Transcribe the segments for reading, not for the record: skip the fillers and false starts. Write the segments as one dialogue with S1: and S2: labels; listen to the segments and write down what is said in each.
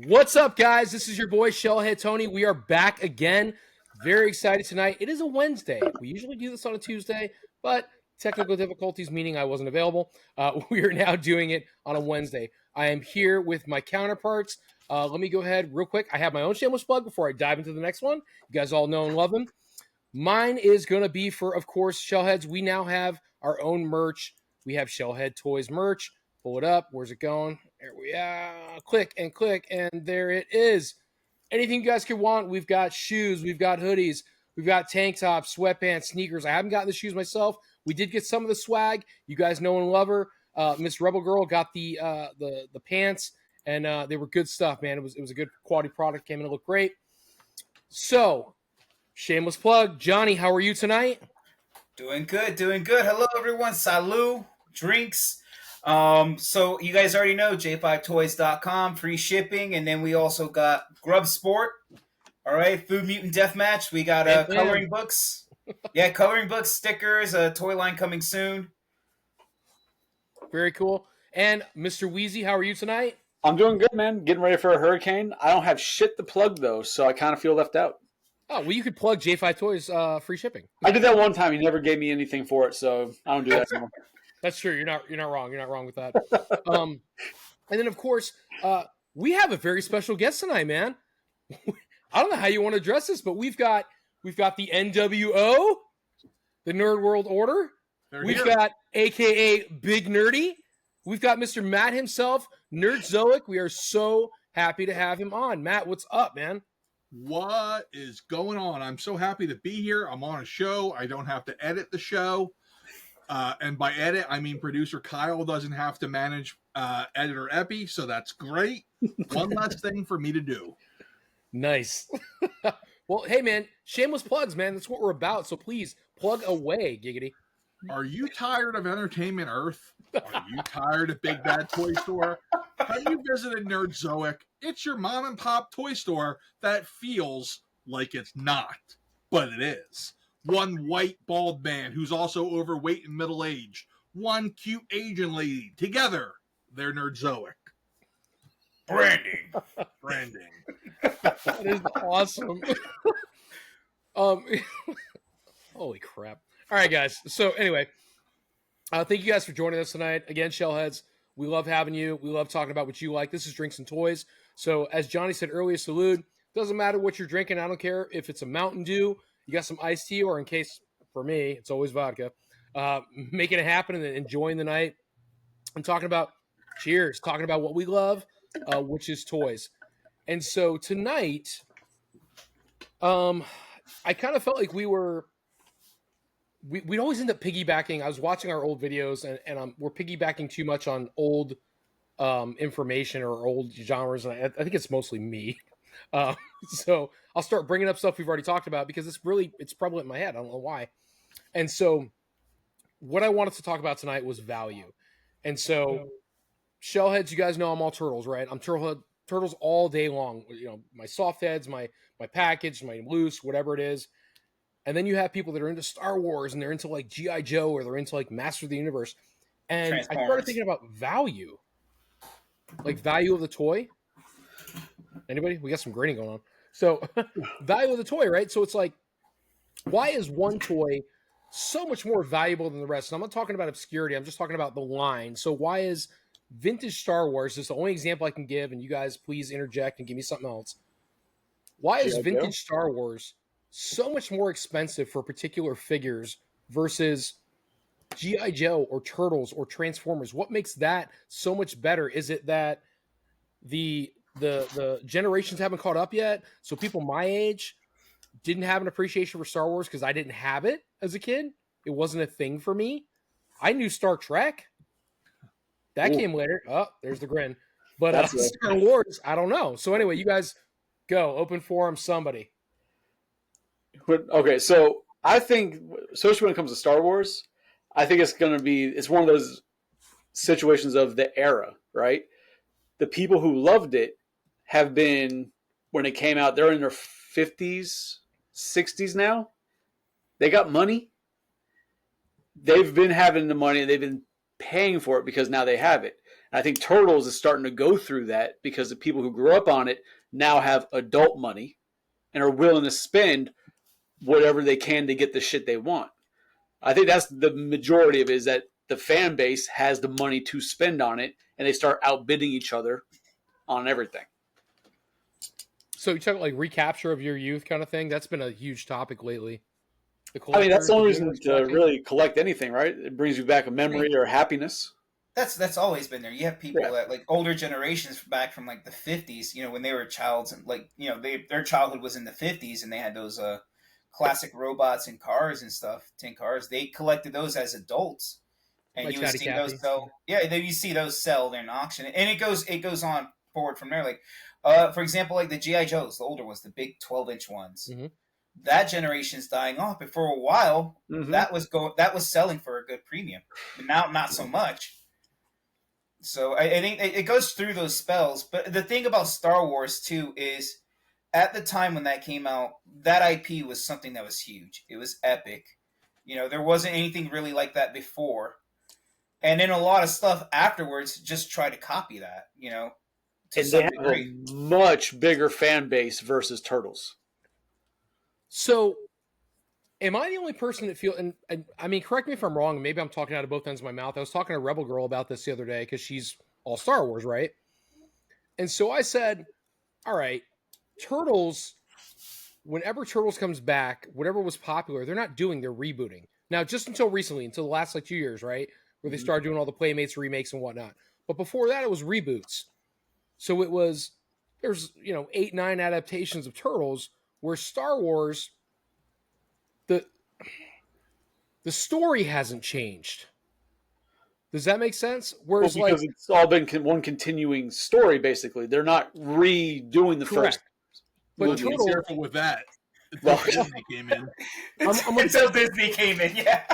S1: What's up, guys? This is your boy Shellhead Tony. We are back again. Very excited tonight. It is a Wednesday. We usually do this on a Tuesday, but technical difficulties meaning I wasn't available. We are now doing it on a Wednesday. I am here with my counterparts. Let me go ahead real quick. I have my own shameless plug before I dive into the next one. You guys all know and love them. Mine is going to be for, of course, Shellheads. We now have our own merch. We have Shellhead Toys merch. Pull it up. Where's it going? There we are. Click, and there it is. Anything you guys could want. We've got shoes. We've got hoodies. We've got tank tops, sweatpants, sneakers. I haven't gotten the shoes myself. We did get some of the swag. You guys know and love her. Miss Rebel Girl got the pants, and they were good stuff, man. It was a good quality product. Came in to look great. So, shameless plug. Johnny, how are you tonight?
S2: Doing good. Hello, everyone. Salut. Drinks. So you guys already know j5toys.com, free shipping, and then we also got Grub Sport. All right, Food Mutant Deathmatch. We got coloring books. Yeah, coloring books, stickers, a toy line coming soon.
S1: Very cool. And Mr. Weizie, how are you tonight?
S3: I'm doing good, man. Getting ready for a hurricane. I don't have shit to plug, though, so I kind of feel left out.
S1: Oh, well, you could plug J5 Toys free shipping.
S3: I did that one time. He never gave me anything for it, so I don't do that anymore.
S1: That's true. You're not wrong. You're not wrong with that. And then, of course, we have a very special guest tonight, man. I don't know how you want to address this, but we've got the NWO, the Nerd World Order. We've got AKA Big Nerdy. We've got Mr. Matt himself, Nerdzoic. We are so happy to have him on. Matt, what's up, man?
S4: What is going on? I'm so happy to be here. I'm on a show. I don't have to edit the show. And by edit, I mean producer Kyle doesn't have to manage editor Epi, so that's great. One less thing for me to do.
S1: Nice. Well, hey, man, shameless plugs, man. That's what we're about, so please plug away, Giggity.
S4: Are you tired of Entertainment Earth? Are you tired of Big Bad Toy Store? Have you visited Nerdzoic? It's your mom and pop toy store that feels like it's not, but it is. One white bald man who's also overweight and middle-aged. One cute Asian lady. Together, they're Nerdzoic. Branding.
S1: That is awesome. Holy crap. All right, guys. So anyway, thank you guys for joining us tonight. Again, Shellheads, we love having you. We love talking about what you like. This is Drinks and Toys. So as Johnny said earlier, salute. Doesn't matter what you're drinking. I don't care if it's a Mountain Dew, you got some iced tea, or in case, for me, it's always vodka. Making it happen and enjoying the night. I'm talking about cheers, talking about what we love, which is toys. And so tonight, I kind of felt like we'd always end up piggybacking. I was watching our old videos, and we're piggybacking too much on old information or old genres, and I think it's mostly me. So I'll start bringing up stuff we've already talked about because it's prevalent in my head. I don't know why. And so what I wanted to talk about tonight was value. And so Shellheads, you guys know I'm all turtles, right? I'm turtles all day long. You know, my soft heads, my package, my loose, whatever it is. And then you have people that are into Star Wars and they're into like G.I. Joe or they're into like Master of the Universe. And I started thinking about value. Like value of the toy. Anybody? We got some grading going on. So value of the toy, right? So it's like, why is one toy so much more valuable than the rest? And I'm not talking about obscurity. I'm just talking about the line. So why is vintage Star Wars, this is the only example I can give, and you guys please interject and give me something else. Why is vintage Star Wars so much more expensive for particular figures versus G.I. Joe or Turtles or Transformers? What makes that so much better? Is it that the generations haven't caught up yet? So people my age didn't have an appreciation for Star Wars because I didn't have it as a kid. It wasn't a thing for me. I knew Star Trek. That came later. Oh, there's the grin. But Star Wars, I don't know. So anyway, you guys go. Open forum, somebody.
S3: Okay, so I think, especially when it comes to Star Wars, I think it's one of those situations of the era, right? The people who loved it have been, when it came out, they're in their 50s, 60s now. They got money. They've been having the money. They've been paying for it because now they have it. And I think Turtles is starting to go through that because the people who grew up on it now have adult money and are willing to spend whatever they can to get the shit they want. I think that's the majority of it, is that the fan base has the money to spend on it, and they start outbidding each other on everything.
S1: So you talk about like recapture of your youth kind of thing. That's been a huge topic lately.
S3: I mean, that's the only reason to really collect anything, right? It brings you back a memory or happiness.
S2: That's always been there. You have people that like older generations back from like the 50s, you know, when they were childs, and like, you know, their childhood was in the 50s, and they had those classic robots and cars and stuff, tin cars. They collected those as adults, and
S1: Like
S2: you would see those sell. Yeah, then you see those sell in auction, and it goes on forward from there. Like, for example, like the GI Joes, the older ones, the big 12-inch ones.
S1: Mm-hmm.
S2: That generation's dying off, but for a while, that was selling for a good premium. But now, not so much. So I think it goes through those spells. But the thing about Star Wars too is, at the time when that came out, that IP was something that was huge. It was epic. You know, there wasn't anything really like that before. And then a lot of stuff afterwards just try to copy that, you know.
S3: And they have a much bigger fan base versus Turtles.
S1: So, am I the only person that feel? And I mean, correct me if I'm wrong. Maybe I'm talking out of both ends of my mouth. I was talking to Rebel Girl about this the other day because she's all Star Wars, right? And so I said, "All right, Turtles. Whenever Turtles comes back, whatever was popular, they're not doing. They're rebooting now. Just until recently, until the last like 2 years, right, where they started doing all the Playmates remakes and whatnot. But before that, it was reboots. So there's 8, 9 adaptations of Turtles." Where Star Wars, the story hasn't changed. Does that make sense? Whereas,
S3: because it's all been one continuing story, basically. They're not redoing the first.
S4: But be careful with that. Until Disney came in.
S2: Until Disney came in, yeah.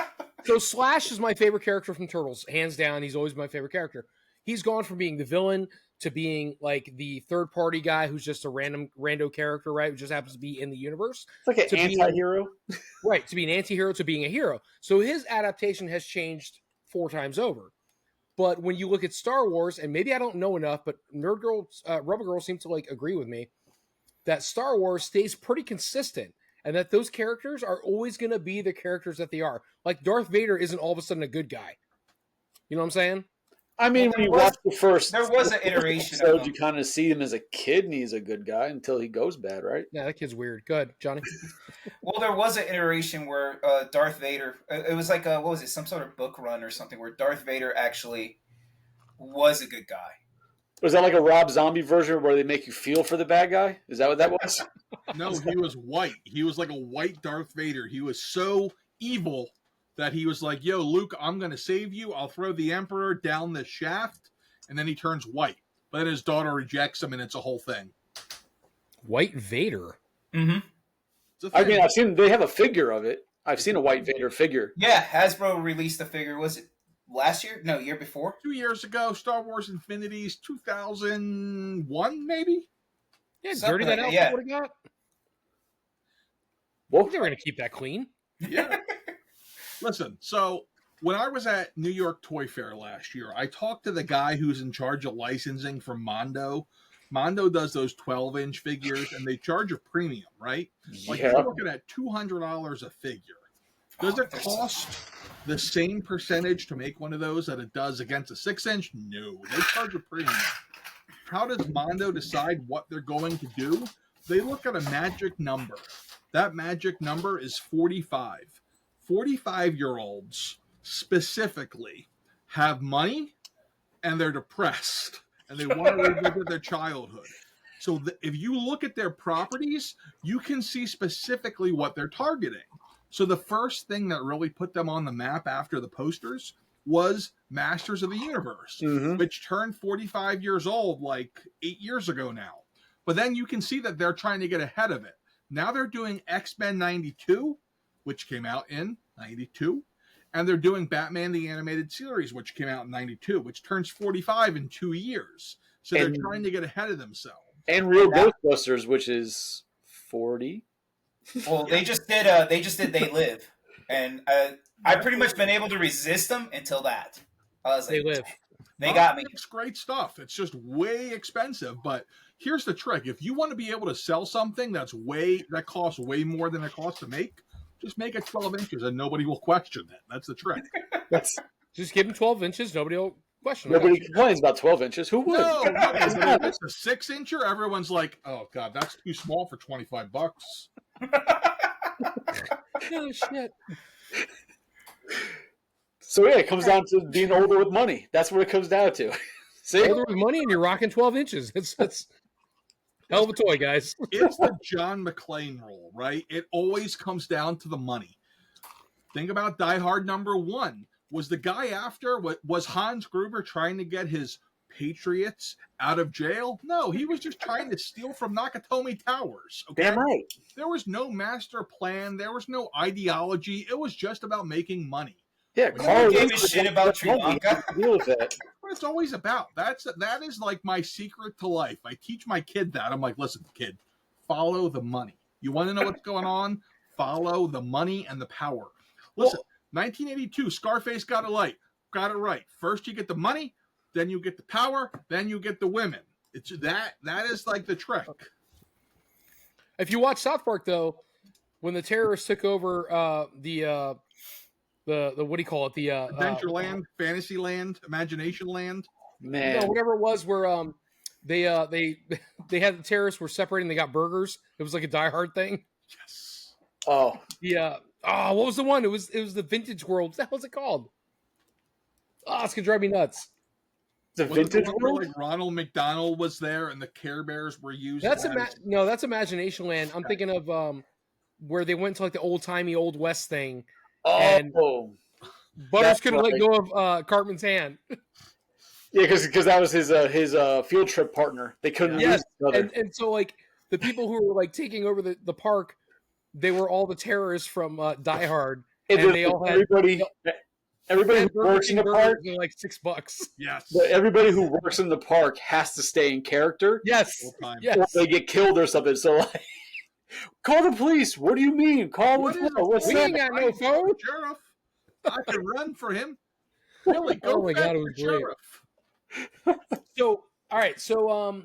S1: So Slash is my favorite character from Turtles, hands down. He's always my favorite character. He's gone from being the villain to being like the third party guy who's just a rando character, right? Who just happens to be in the universe.
S3: It's like an anti-hero.
S1: Right, to be an anti-hero to being a hero. So his adaptation has changed 4 times over. But when you look at Star Wars, and maybe I don't know enough, but Nerd Girl, Rebel Girl seems to like agree with me, that Star Wars stays pretty consistent. And that those characters are always going to be the characters that they are. Like Darth Vader isn't all of a sudden a good guy. You know what I'm saying?
S3: I mean, when you watch the first,
S2: there was an iteration
S3: episode, you kind of see him as a kid, and he's a good guy until he goes bad, right?
S1: Yeah, that kid's weird. Good, Johnny.
S2: Well, there was an iteration where Darth Vader. It was like what was it? Some sort of book run or something where Darth Vader actually was a good guy.
S3: Was that like a Rob Zombie version where they make you feel for the bad guy? Is that what that was?
S4: No, he was white. He was like a white Darth Vader. He was so evil that he was like, yo, Luke, I'm going to save you. I'll throw the Emperor down the shaft. And then he turns white. But then his daughter rejects him, and it's a whole thing.
S1: White Vader?
S2: Mm-hmm.
S3: I mean, I've seen, they have a figure of it. I've seen a White Vader figure.
S2: Yeah, Hasbro released the figure. Was it last year? No, year before?
S4: 2 years ago, Star Wars Infinities, 2001, maybe?
S1: Yeah, dirty that outfit would have got.
S3: Well,
S1: they're going to keep that clean.
S4: Yeah. Listen, so when I was at New York Toy Fair last year, I talked to the guy who's in charge of licensing for Mondo. Mondo does those 12-inch figures, and they charge a premium, right? Like, you're looking at $200 a figure. Does it cost the same percentage to make one of those that it does against a 6-inch? No. They charge a premium. How does Mondo decide what they're going to do? They look at a magic number. That magic number is 45. 45-year-olds specifically have money and they're depressed and they want to revisit their childhood. So if you look at their properties, you can see specifically what they're targeting. So the first thing that really put them on the map after the posters was Masters of the Universe, which turned 45 years old like 8 years ago now. But then you can see that they're trying to get ahead of it. Now they're doing X-Men 92, which came out in 92, and they're doing Batman the Animated Series, which came out in 92, which turns 45 in 2 years. So they're trying to get ahead of themselves.
S3: And Real Ghostbusters, which is 40.
S2: Well, they just did They Live, and I pretty much been able to resist them until that. I was
S1: They
S2: like,
S1: live.
S2: they got me.
S4: It's great stuff. It's just way expensive. But here's the trick: if you want to be able to sell something that costs way more than it costs to make, just make it 12 inches and nobody will question it. That's the trick.
S3: That's
S1: Just give them 12 inches. Nobody will question it.
S3: nobody complains about 12 inches. Who would?
S4: No, if it's a 6-incher, everyone's like, "Oh God, that's too small for $25."
S1: Oh, shit.
S3: So yeah, it comes down to being older with money. That's what it comes down to. See,
S1: Older with money and you're rocking 12 inches. It's hell of a toy, guys.
S4: It's the John McClane rule, right? It always comes down to the money. Think about Die Hard #1. Was the guy after? Was Hans Gruber trying to get his Patriots out of jail? No, he was just trying to steal from Nakatomi Towers. Okay?
S3: damn right.
S4: There was no master plan. There was no ideology. It was just about making money.
S3: Yeah,
S2: No
S3: Carl
S2: one gave a
S3: Lewis
S2: shit
S3: was
S2: about
S3: the money.
S2: Sri Lanka.
S3: Deal with that.
S4: What it's always about. That is like my secret to life. I teach my kid that. I'm like, listen, kid, follow the money. You want to know what's going on? Follow the money and the power. Listen, 1982, Scarface got it right. First you get the money, then you get the power, then you get the women. It's that is like the trick.
S1: If you watch South Park, though, when the terrorists took over the what do you call it? The
S4: Adventureland, Fantasyland, Imagination Land.
S3: Man,
S1: no, whatever it was, where they had the terrorists were separating. They got burgers. It was like a Die Hard thing.
S4: Yes.
S3: oh,
S1: What was the one? It was the Vintage World. What the hell was it called? Oh, it's gonna drive me nuts.
S3: the
S4: Was it the
S3: vintage
S4: one where,
S3: world.
S4: like Ronald McDonald was there and the Care Bears were used.
S1: That's that's Imagination Land. I'm thinking of where they went to like the old timey Old West thing. and-
S3: Oh,
S1: Butters
S3: That's
S1: couldn't let
S3: right.
S1: go of Cartman's hand.
S3: yeah, because that was his field trip partner. They couldn't
S1: Yes,
S3: lose each other.
S1: and so like the people who were like taking over the park, they were all the terrorists from Die Hard, and they all had
S3: everybody who
S1: Burger
S3: works in
S1: King
S3: the park.
S1: burgers for like $6.
S4: Yes.
S3: But everybody who works in the park has to stay in character,
S1: Yes,
S4: Full time.
S3: or
S1: yes.
S3: they get killed or something. So like, call the police. What do you mean? Call
S4: What
S3: with
S4: is
S3: what? What's
S1: We
S3: that?
S1: ain't got no phone.
S4: Sheriff. I can run for him. Really, go
S1: Oh my God,
S4: fetch
S1: it was
S4: the
S1: great.
S4: sheriff.
S1: So, all right. So,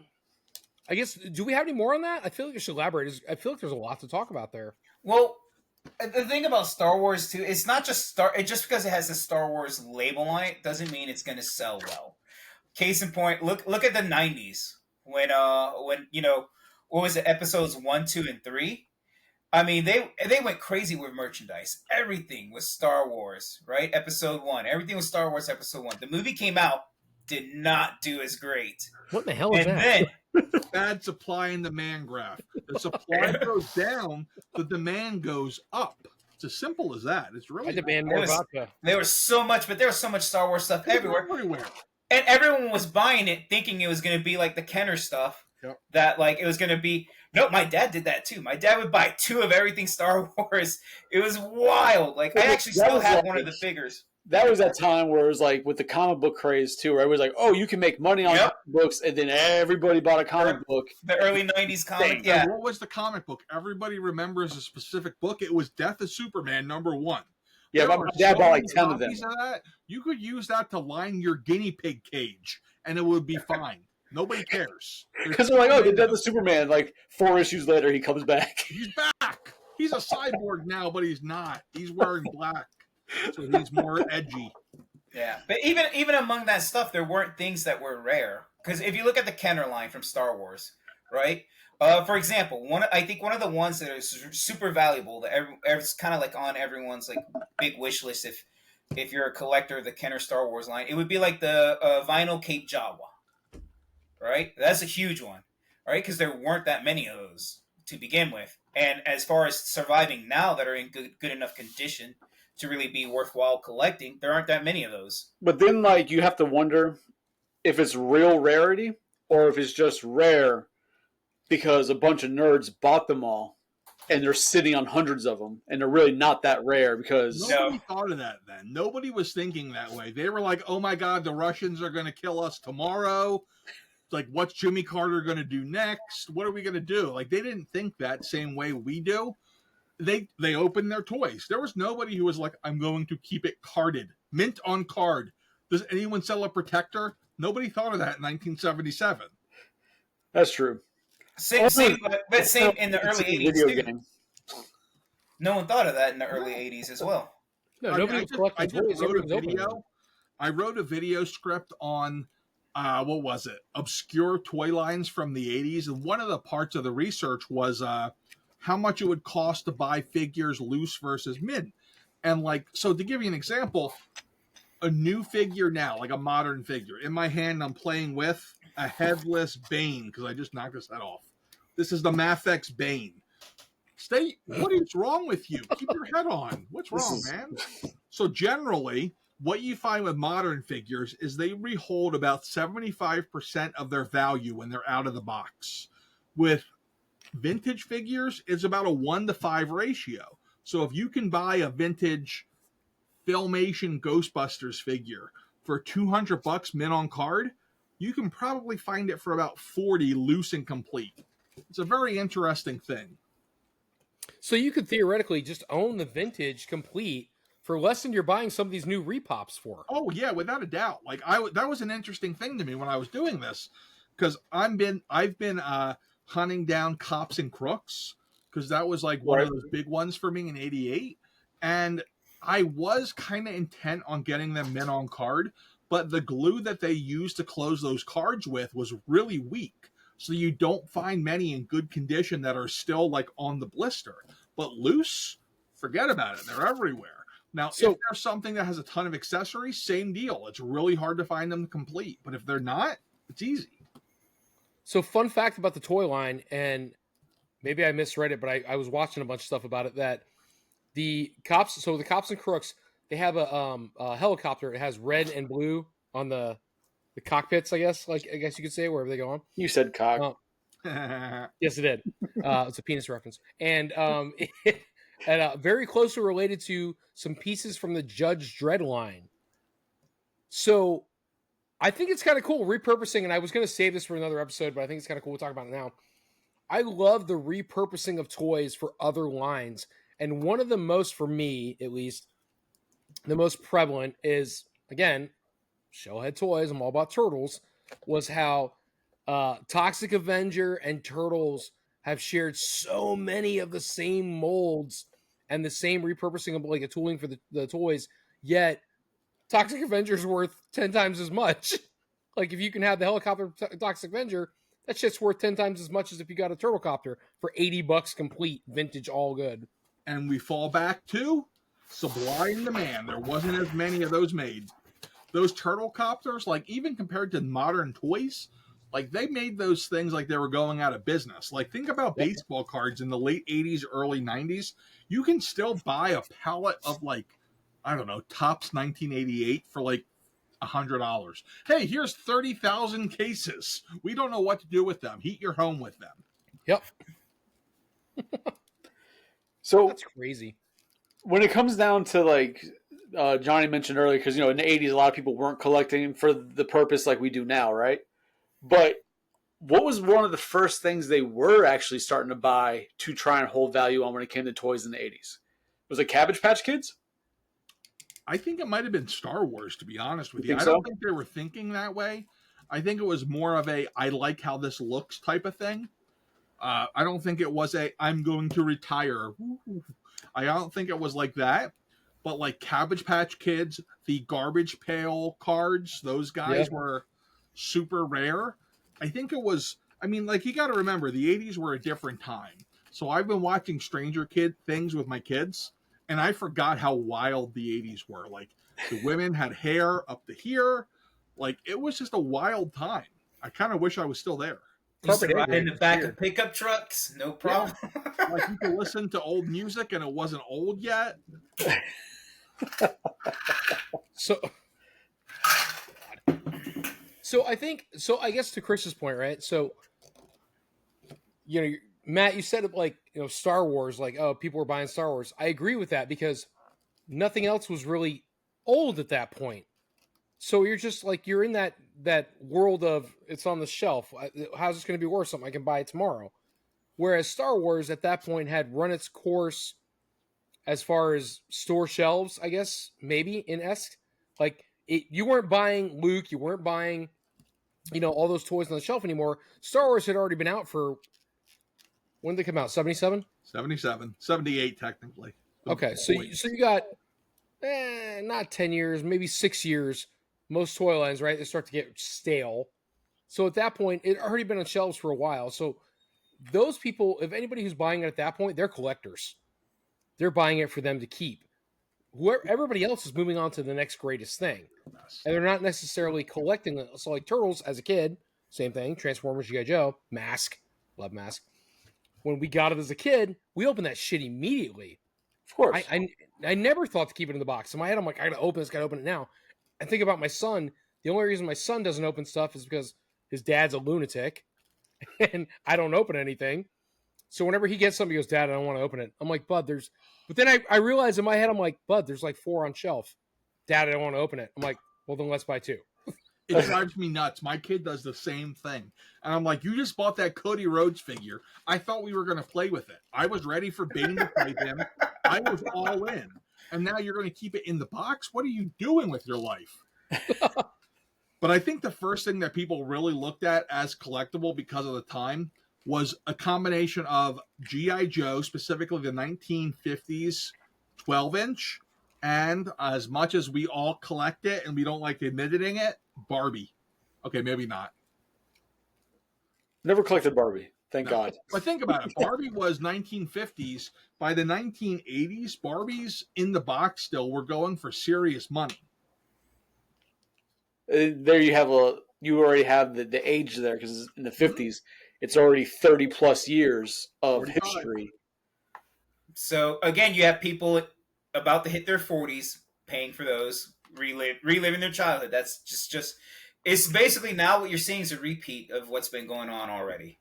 S1: I guess, do we have any more on that? I feel like you should elaborate. I feel like there's a lot to talk about there.
S2: Well, the thing about Star Wars too, it's not just just because it has a Star Wars label on it doesn't mean it's going to sell well. Case in point, look at the '90s when what was it, episodes 1, 2, and 3. I mean, they went crazy with merchandise. Everything was Star Wars, right? Episode 1, everything was Star Wars. Episode 1. The movie came out, did not do as great,
S1: What the hell is
S2: and
S1: that?
S2: then
S4: Bad supply and demand graph. The supply goes down, the demand goes up. It's as simple as that. It's
S1: I
S4: really
S1: demand
S2: It
S1: more
S2: was-
S1: vodka.
S2: there was so much Star Wars stuff everywhere.
S4: Everywhere.
S2: And everyone was buying it thinking it was going to be like the Kenner stuff.
S4: Yep.
S2: That like it was going to be. No, my dad did that too. My dad would buy 2 of everything Star Wars. It was wild. Like I actually
S3: That
S2: still
S3: was
S2: have
S3: like-
S2: one of the figures.
S3: That was that time where it was like with the comic book craze too, where everybody's like, "Oh, you can make money on
S2: Yep.
S3: comic books," and then everybody bought a comic book.
S2: The early '90s comic.
S3: Same.
S2: Yeah.
S4: And what was the comic book? Everybody remembers a specific book. It was Death of Superman #1.
S3: Yeah,
S4: There
S3: my
S4: were
S3: dad
S4: so
S3: bought like
S4: many
S3: 10 of them.
S4: copies that. You could use that to line your guinea pig cage, and it would be fine. Nobody cares.
S3: Because they're like, "Oh, they did the Superman." Like 4 issues later, he comes back.
S4: He's back. He's a cyborg now, but he's not. He's wearing black, so he's more edgy.
S2: Yeah, but even among that stuff, there weren't things that were rare. Because if you look at the Kenner line from Star Wars, right? For example, I think one of the ones that is super valuable that it's kind of like on everyone's like big wish list. If you're a collector of the Kenner Star Wars line, it would be like the vinyl Cape Jawa, right? That's a huge one, right? Because there weren't that many of those to begin with. And as far as surviving now that are in good enough condition to really be worthwhile collecting, there aren't that many of those.
S3: But then, like, you have to wonder if it's real rarity or if it's just rare because a bunch of nerds bought them all and they're sitting on hundreds of them and they're really not that rare because
S4: Nobody thought of that then. Nobody was thinking that way. They were like, "Oh my God, the Russians are going to kill us tomorrow." It's like, what's Jimmy Carter going to do next? What are we going to do? Like, they didn't think that same way we do. They opened their toys. There was nobody who was like, "I'm going to keep it carded, mint on card." Does anyone sell a protector? Nobody thought of that in 1977.
S3: That's true.
S2: Same, but same in the early 80s
S3: video
S2: too.
S3: game.
S2: No one thought of that in the early 80s as well.
S1: No, nobody was collecting toys. Everybody was opening them.
S4: I wrote a video script on, what was it? Obscure toy lines from the 80s. And one of the parts of the research was how much it would cost to buy figures loose versus mint. And like, so to give you an example, a new figure now, like a modern figure, in my hand, I'm playing with a headless Bane because I just knocked his head off. This is the Mafex Bane. What is wrong with you? Keep your head on. What's wrong, man? So generally, what you find with modern figures is they rehold about 75% of their value when they're out of the box. With vintage figures, it's about a 1-to-5 ratio. So if you can buy a vintage Filmation Ghostbusters figure for $200 mint on card, you can probably find it for about 40 loose and complete. It's a very interesting thing.
S1: So you could theoretically just own the vintage complete for less than you're buying some of these new repops for.
S4: Oh yeah, without a doubt. Like that was an interesting thing to me when I was doing this, because I've been hunting down Cops and Crooks, because that was like one of those big ones for me in '88, and I was kind of intent on getting them mint on card, but the glue that they used to close those cards with was really weak. So you don't find many in good condition that are still like on the blister. But loose, forget about it. They're everywhere. Now, if there's something that has a ton of accessories, same deal. It's really hard to find them complete. But if they're not, it's easy.
S1: So fun fact about the toy line, and maybe I misread it, but I was watching a bunch of stuff about it, that the Cops and Crooks, they have a helicopter. It has red and blue on the cockpits, I guess you could say, wherever they go on.
S3: You said cock.
S1: Yes, it did. It's a penis reference. And very closely related to some pieces from the Judge Dredd line. So I think it's kind of cool repurposing, and I was going to save this for another episode, but I think it's kind of cool. We'll talk about it now. I love the repurposing of toys for other lines. And one of the most, for me at least, the most prevalent is, again, Shellhead Toys, I'm all about Turtles, was how Toxic Avenger and Turtles have shared so many of the same molds and the same repurposing of like a tooling for the toys, yet Toxic Avenger's worth 10 times as much. Like if you can have the helicopter Toxic Avenger, that shit's worth 10 times as much as if you got a Turtlecopter for $80 complete, vintage, all good.
S4: And we fall back to Sublime the Man. There wasn't as many of those made. Those Turtlecopters, like even compared to modern toys, like they made those things like they were going out of business. Like think about baseball cards in the late 80s, early 90s. You can still buy a pallet of like, I don't know, Topps 1988 for like $100. Hey, here's 30,000 cases. We don't know what to do with them. Heat your home with them.
S1: Yep.
S3: So
S1: that's crazy.
S3: When it comes down to like Johnny mentioned earlier, because in the 80s a lot of people weren't collecting for the purpose like we do now, right? But what was one of the first things they were actually starting to buy to try and hold value on when it came to toys in the 80s? Was it Cabbage Patch Kids?
S4: I think it might have been Star Wars, to be honest with you. I
S3: so?
S4: don't think they were thinking that way. I think it was more of a I like how this looks type of thing. I don't think it was a I'm going to retire. I don't think it was like that. But like Cabbage Patch Kids, the Garbage Pail cards, those guys were super rare. I think it was, I mean, like you got to remember, the 80s were a different time. So I've been watching Stranger Kid things with my kids, and I forgot how wild the 80s were. Like the women had hair up to here. Like it was just a wild time. I kind of wish I was still there.
S2: Used to ride in the back of pickup trucks, no problem.
S4: Yeah. Like you could listen to old music and it wasn't old yet.
S1: So I guess to Chris's point, right? So, Matt, you said it like, Star Wars, like, oh, people were buying Star Wars. I agree with that because nothing else was really old at that point. So you're just like, you're in that world of it's on the shelf. How's this going to be worth something? I can buy it tomorrow. Whereas Star Wars at that point had run its course as far as store shelves, I guess, maybe in esque. Like you weren't buying Luke, you weren't buying, all those toys on the shelf anymore. Star Wars had already been out for, when did they come out? 77?
S4: 77, 78 technically.
S1: Okay, so you got not 10 years, maybe 6 years. Most toy lines, right? They start to get stale. So at that point, it already been on shelves for a while. So those people, if anybody who's buying it at that point, they're collectors. They're buying it for them to keep. Everybody else is moving on to the next greatest thing.
S4: Yes.
S1: And they're not necessarily collecting it. So like Turtles as a kid, same thing. Transformers, G.I. Joe, Mask, love Mask. When we got it as a kid, we opened that shit immediately.
S3: Of course.
S1: I never thought to keep it in the box. In my head, I'm like, I gotta open this, gotta open it now. And think about my son. The only reason my son doesn't open stuff is because his dad's a lunatic and I don't open anything. So whenever he gets something, he goes, Dad, I don't want to open it. I'm like, Bud, but then I realize in my head, I'm like, Bud, there's like 4 on shelf. Dad, I don't want to open it. I'm like, well, then let's buy 2.
S4: It drives me nuts. My kid does the same thing. And I'm like, you just bought that Cody Rhodes figure. I thought we were going to play with it. I was ready for Bane to fight him. I was all in. And now you're going to keep it in the box? What are you doing with your life? But I think the first thing that people really looked at as collectible because of the time was a combination of G.I. Joe, specifically the 1950s 12-inch, and as much as we all collect it and we don't like admitting it, Barbie. Okay, maybe not.
S3: Never collected Barbie. Thank God.
S4: But think about it. Barbie was 1950s. By the 1980s, Barbies in the box still were going for serious money.
S3: There you already have the age there, because in the 50s, it's already 30 plus years of
S4: 45.
S3: history.
S2: So again, you have people about to hit their 40s paying for those, reliving their childhood. That's just it's basically now what you're seeing is a repeat of what's been going on already.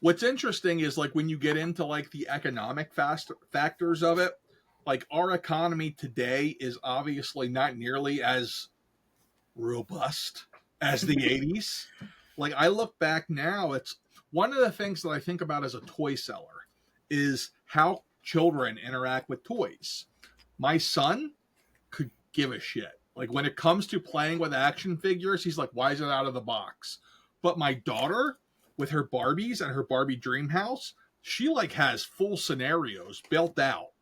S4: What's interesting is like when you get into like the economic factors of it, like our economy today is obviously not nearly as robust as the 80s. Like I look back now, it's one of the things that I think about as a toy seller is how children interact with toys. My son could give a shit. Like when it comes to playing with action figures, he's like, why is it out of the box? But my daughter, with her Barbies and her Barbie dream house, she like has full scenarios built out.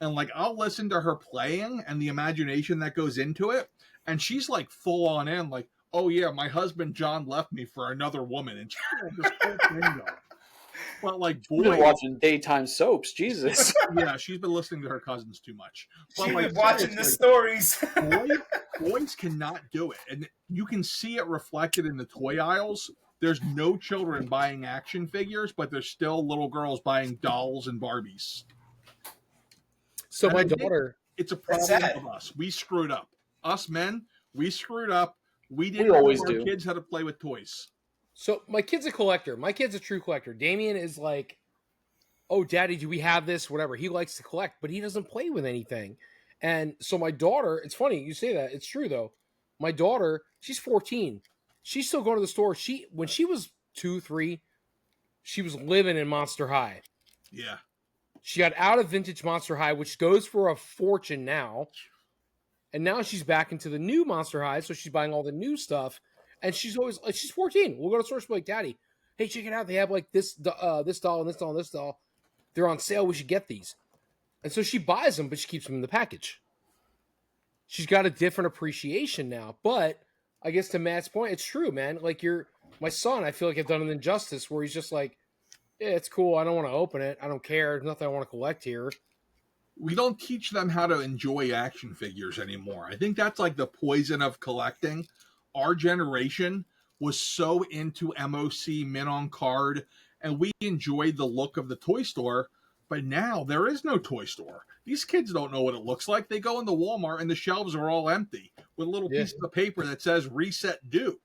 S4: And like I'll listen to her playing and the imagination that goes into it. And she's like full on in, like, oh yeah, my husband John left me for another woman. And she's like this whole thing going. But like
S3: You've been watching daytime soaps, Jesus.
S4: Yeah, she's been listening to her cousins too much. But
S2: She's
S4: like,
S2: been watching the stories.
S4: Boys cannot do it. And you can see it reflected in the toy aisles. There's no children buying action figures, but there's still little girls buying dolls and Barbies.
S1: So
S4: And
S1: my
S4: I think
S1: daughter,
S4: it's a problem of us. We screwed up. Us men, we screwed up. We didn't
S3: always
S4: teach our
S3: do.
S4: kids how to play with toys.
S1: so my kid's a collector. My kid's a true collector. Damien is like, oh, Daddy, do we have this? Whatever. He likes to collect, but he doesn't play with anything. And so my daughter, it's funny you say that. It's true though. My daughter, she's 14. She's still going to the store. When she was 2, 3, she was living in Monster High.
S4: Yeah.
S1: She got out of vintage Monster High, which goes for a fortune now. And now she's back into the new Monster High, so she's buying all the new stuff. And she's always like, she's 14. We'll go to the store, she'll be like, Daddy, hey, check it out. They have like this doll and this doll and this doll. They're on sale. We should get these. And so she buys them, but she keeps them in the package. She's got a different appreciation now. But I guess to Matt's point, it's true, man. Like my son, I feel like I've done an injustice where he's just like, yeah, it's cool. I don't want to open it. I don't care. There's nothing I want to collect here.
S4: We don't teach them how to enjoy action figures anymore. I think that's like the poison of collecting. Our generation was so into MOC, Min on Card, and we enjoyed the look of the toy store. But now there is no toy store. These kids don't know what it looks like. They go into Walmart and the shelves are all empty with little pieces of paper that says reset due.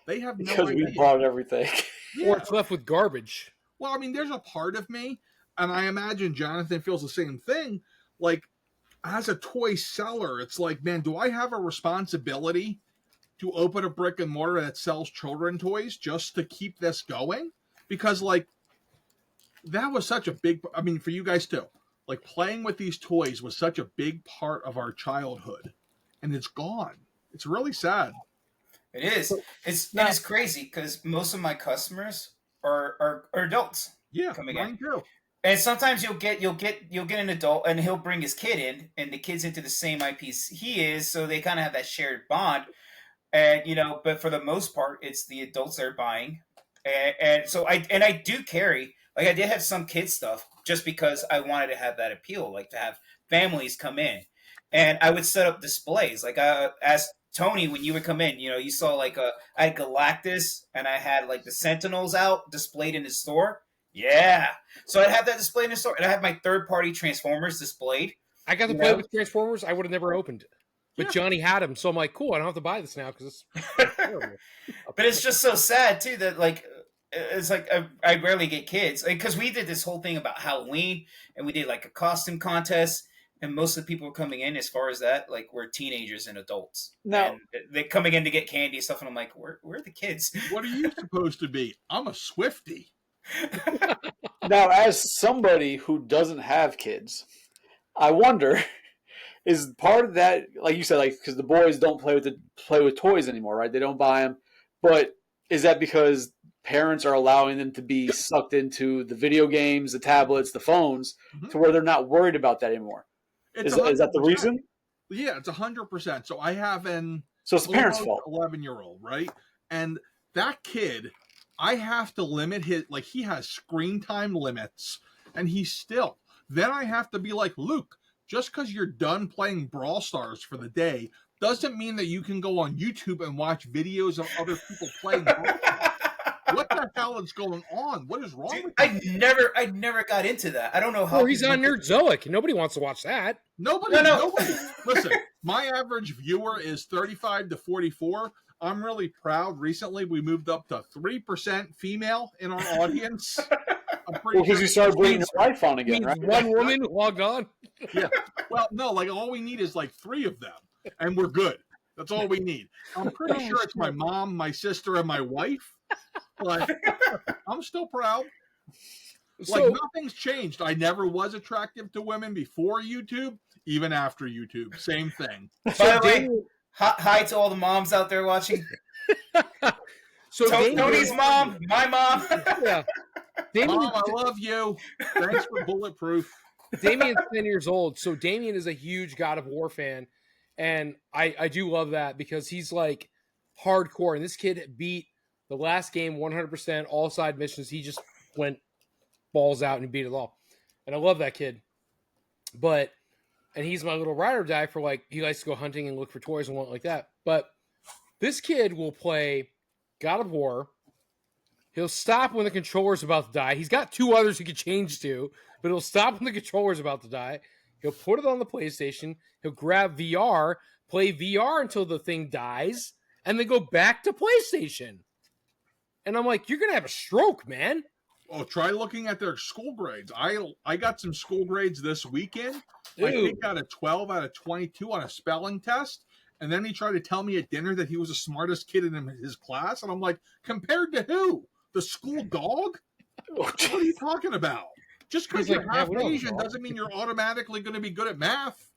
S4: They have no
S3: Because
S4: idea.
S3: we bought everything.
S4: Yeah.
S1: Or it's left with garbage.
S4: Well, I mean, there's a part of me, and I imagine Jonathan feels the same thing. Like, as a toy seller, it's like, man, do I have a responsibility to open a brick and mortar that sells children toys just to keep this going? Because, like, that was such a big, I mean, for you guys too, like playing with these toys was such a big part of our childhood, and it's gone. It's really sad.
S2: It is. It's crazy because most of my customers are adults.
S4: Yeah,
S2: coming
S4: mine
S2: in.
S4: too.
S2: And sometimes you'll get an adult, and he'll bring his kid in, and the kid's into the same IPs he is, so they kind of have that shared bond. And but for the most part, it's the adults that are buying, and so I do carry, like, I did have some kid stuff just because I wanted to have that appeal, like to have families come in, and I would set up displays. Like I asked Tony when you would come in, you saw like I had Galactus and I had like the Sentinels out displayed in his store. Yeah. So I'd have that displayed in the store, and I have my third-party Transformers displayed.
S1: I got to play with Transformers. I would have never opened it. But Johnny had them, so I'm like, cool, I don't have to buy this now because it's terrible.
S2: But it's just so sad, too, that, like, it's like I rarely get kids. Because we did this whole thing about Halloween, and we did, like, a costume contest, and most of the people coming in, as far as that, like, were teenagers and adults.
S3: No.
S2: And they're coming in to get candy and stuff, and I'm like, where are the kids?
S4: What are you supposed to be? I'm a Swiftie.
S3: Now, as somebody who doesn't have kids, I wonder, is part of that, like you said, like, because the boys don't play with toys anymore, right? They don't buy them. But is that because parents are allowing them to be sucked into the video games, the tablets, the phones, to where they're not worried about that anymore? Is that the reason?
S4: Yeah, it's 100%. So I have
S3: so it's the parents' fault.
S4: 11-year-old, right? And that kid, I have to limit his, like, he has screen time limits, and then I have to be like, Luke, just because you're done playing Brawl Stars for the day doesn't mean that you can go on YouTube and watch videos of other people playing Brawl Stars. What the hell is going on? What is wrong with you?
S2: I never got into that. I don't know how.
S1: Or he's on Nerdzoic. Nobody wants to watch that.
S4: Nobody. Listen, my average viewer is 35 to 44. I'm really proud. Recently, we moved up to 3% female in our audience.
S3: Because you started bringing your wife on again, right?
S1: One woman logged on.
S4: Yeah. Well, no, like all we need is like 3 of them, and we're good. That's all we need. I'm pretty sure it's my mom, my sister, and my wife. But I'm still proud. Like, nothing's changed. I never was attractive to women before YouTube, even after YouTube. Same thing.
S2: By the way, hi to all the moms out there watching.
S1: So
S2: Tony's mom, my mom.
S1: Yeah. Damien,
S4: Mom, I love you. Thanks for Bulletproof.
S1: Damien's 10 years old, so Damien is a huge God of War fan, and I do love that because he's like hardcore, and this kid beat the last game 100%, all side missions. He just went balls out and beat it all, and I love that kid. And he's my little ride or die for, like, he likes to go hunting and look for toys and whatnot like that. But this kid will play God of War. He'll stop when the controller's about to die. He's got 2 others he could change to, but he'll stop when the controller's about to die. He'll put it on the PlayStation. He'll grab VR, play VR until the thing dies, and then go back to PlayStation. And I'm like, you're going to have a stroke, man.
S4: Oh, try looking at their school grades. I got some school grades this weekend. I think got a 12 out of 22 on a spelling test. And then he tried to tell me at dinner that he was the smartest kid in his class. And I'm like, compared to who? The school dog? What are you talking about? Just because you're half Asian doesn't mean you're automatically going to be good at math.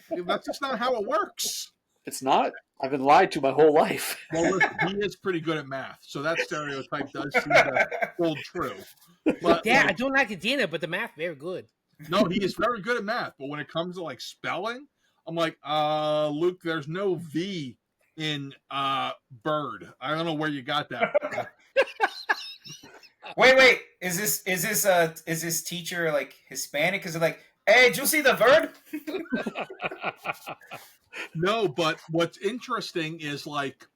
S4: That's just not how it works.
S3: It's not. I've been lied to my whole life.
S4: Well, listen, he is pretty good at math, so that stereotype does seem to hold true. But,
S1: I don't like the dinner, but the math very good.
S4: No, he is very good at math, but when it comes to like spelling, I'm like, Luke, there's no V in bird. I don't know where you got that.
S2: Wait. Is this teacher like Hispanic? Because they're like, hey, did you see the bird?
S4: No, but what's interesting is like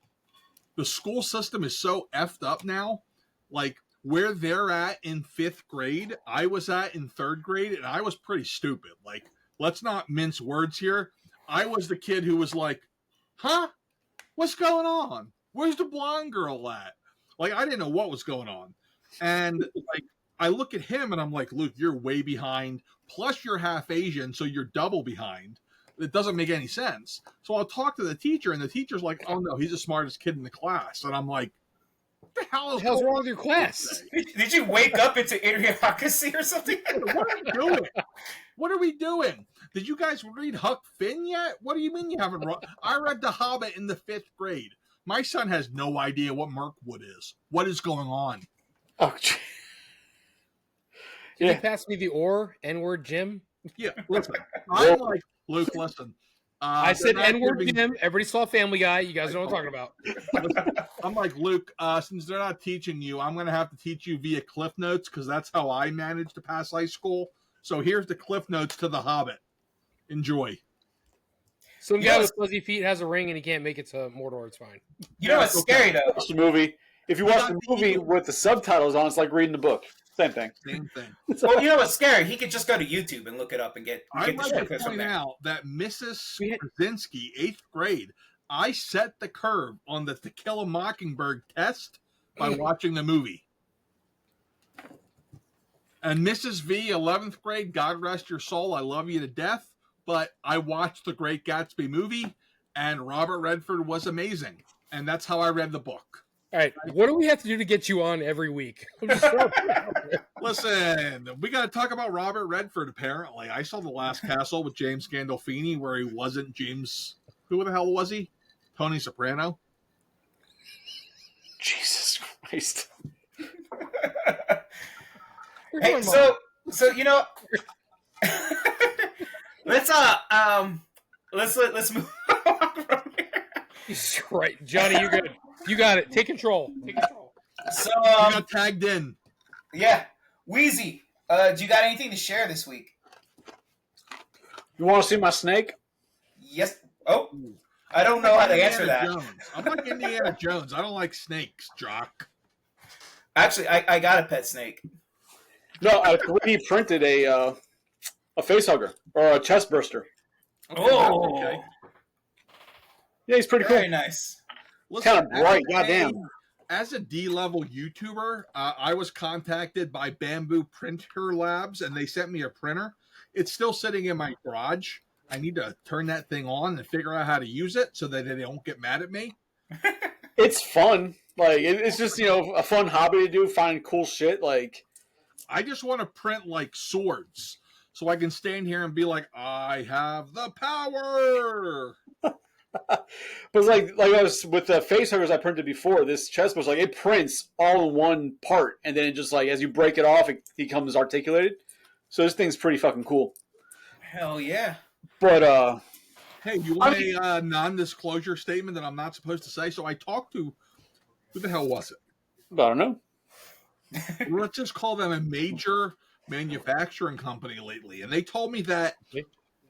S4: the school system is so effed up now. Like where they're at in 5th grade, I was at in 3rd grade, and I was pretty stupid. Like, let's not mince words here. I was the kid who was like, huh? What's going on? Where's the blonde girl at? Like, I didn't know what was going on. And like, I look at him and I'm like, Luke, you're way behind. Plus you're half Asian, so you're double behind. It doesn't make any sense. So I'll talk to the teacher, and the teacher's like, oh no, he's the smartest kid in the class. And I'm like, what the hell's
S1: wrong with your class?
S2: Did you wake up into idiocracy or something?
S4: What are you doing? What are we doing? Did you guys read Huck Finn yet? What do you mean you haven't read? I read The Hobbit in the 5th grade. My son has no idea what Mirkwood is. What is going on?
S3: Oh, gee.
S1: Can you pass me the N-word Jim?
S4: Yeah, listen. I'm like, Luke, listen.
S1: I said N-word Jim. Everybody saw Family Guy. You guys know what I'm talking about.
S4: Listen, I'm like, Luke, since they're not teaching you, I'm going to have to teach you via Cliff Notes because that's how I managed to pass high school. So here's the Cliff Notes to The Hobbit. Enjoy.
S1: Some guy with fuzzy feet has a ring and he can't make it to Mordor. It's fine.
S2: You know what's scary, though?
S3: Watch the movie. If you watch the movie with the subtitles on, it's like reading the book. Same thing.
S4: Same thing.
S2: Well, you know what's scary? He could just go to YouTube and look it up and get
S4: I'd
S2: the
S4: like to
S2: shit from
S4: point
S2: there.
S4: out that Mrs. Krasinski, 8th grade, I set the curve on the To Kill a Mockingbird test by watching the movie. And Mrs. V, 11th grade, God rest your soul, I love you to death, but I watched The Great Gatsby movie, and Robert Redford was amazing. And that's how I read the book.
S1: All right, what do we have to do to get you on every week?
S4: Listen, we got to talk about Robert Redford, apparently. I saw The Last Castle with James Gandolfini where he wasn't James... Who the hell was he? Tony Soprano?
S3: Jesus Christ.
S2: Hey, so you know, let's move on from here.
S1: Right, Johnny, you're good. You got it. Take control. Take control.
S2: So
S4: You got tagged in.
S2: yeah, Weizie, do you got anything to share this week?
S3: You want to see my snake?
S2: Yes. Oh, I don't know how to answer that.
S4: Jones. I'm like Indiana Jones. I don't like snakes, Jock.
S2: Actually, I got a pet snake.
S3: No, I 3D printed a face hugger or a chest burster.
S2: Oh,
S4: okay.
S3: Yeah, he's pretty cool.
S2: Very nice.
S3: Listen, kind of bright, goddamn.
S4: As a D-level YouTuber, I was contacted by Bamboo Printer Labs, and they sent me a printer. It's still sitting in my garage. I need to turn that thing on and figure out how to use it so that they don't get mad at me.
S3: It's fun. Like, it's just, a fun hobby to do, find cool shit. Like,
S4: I just want to print, like, swords so I can stand here and be like, I have the power.
S3: But like I was with the face huggers I printed before, this chest was like it prints all in one part, and then it just like as you break it off, it becomes articulated. So this thing's pretty fucking cool.
S2: Hell yeah!
S3: But
S4: hey, you want a non-disclosure statement that I'm not supposed to say? So I talked to who the hell was it?
S3: I don't know.
S4: Let's just call them a major manufacturing company lately, and they told me that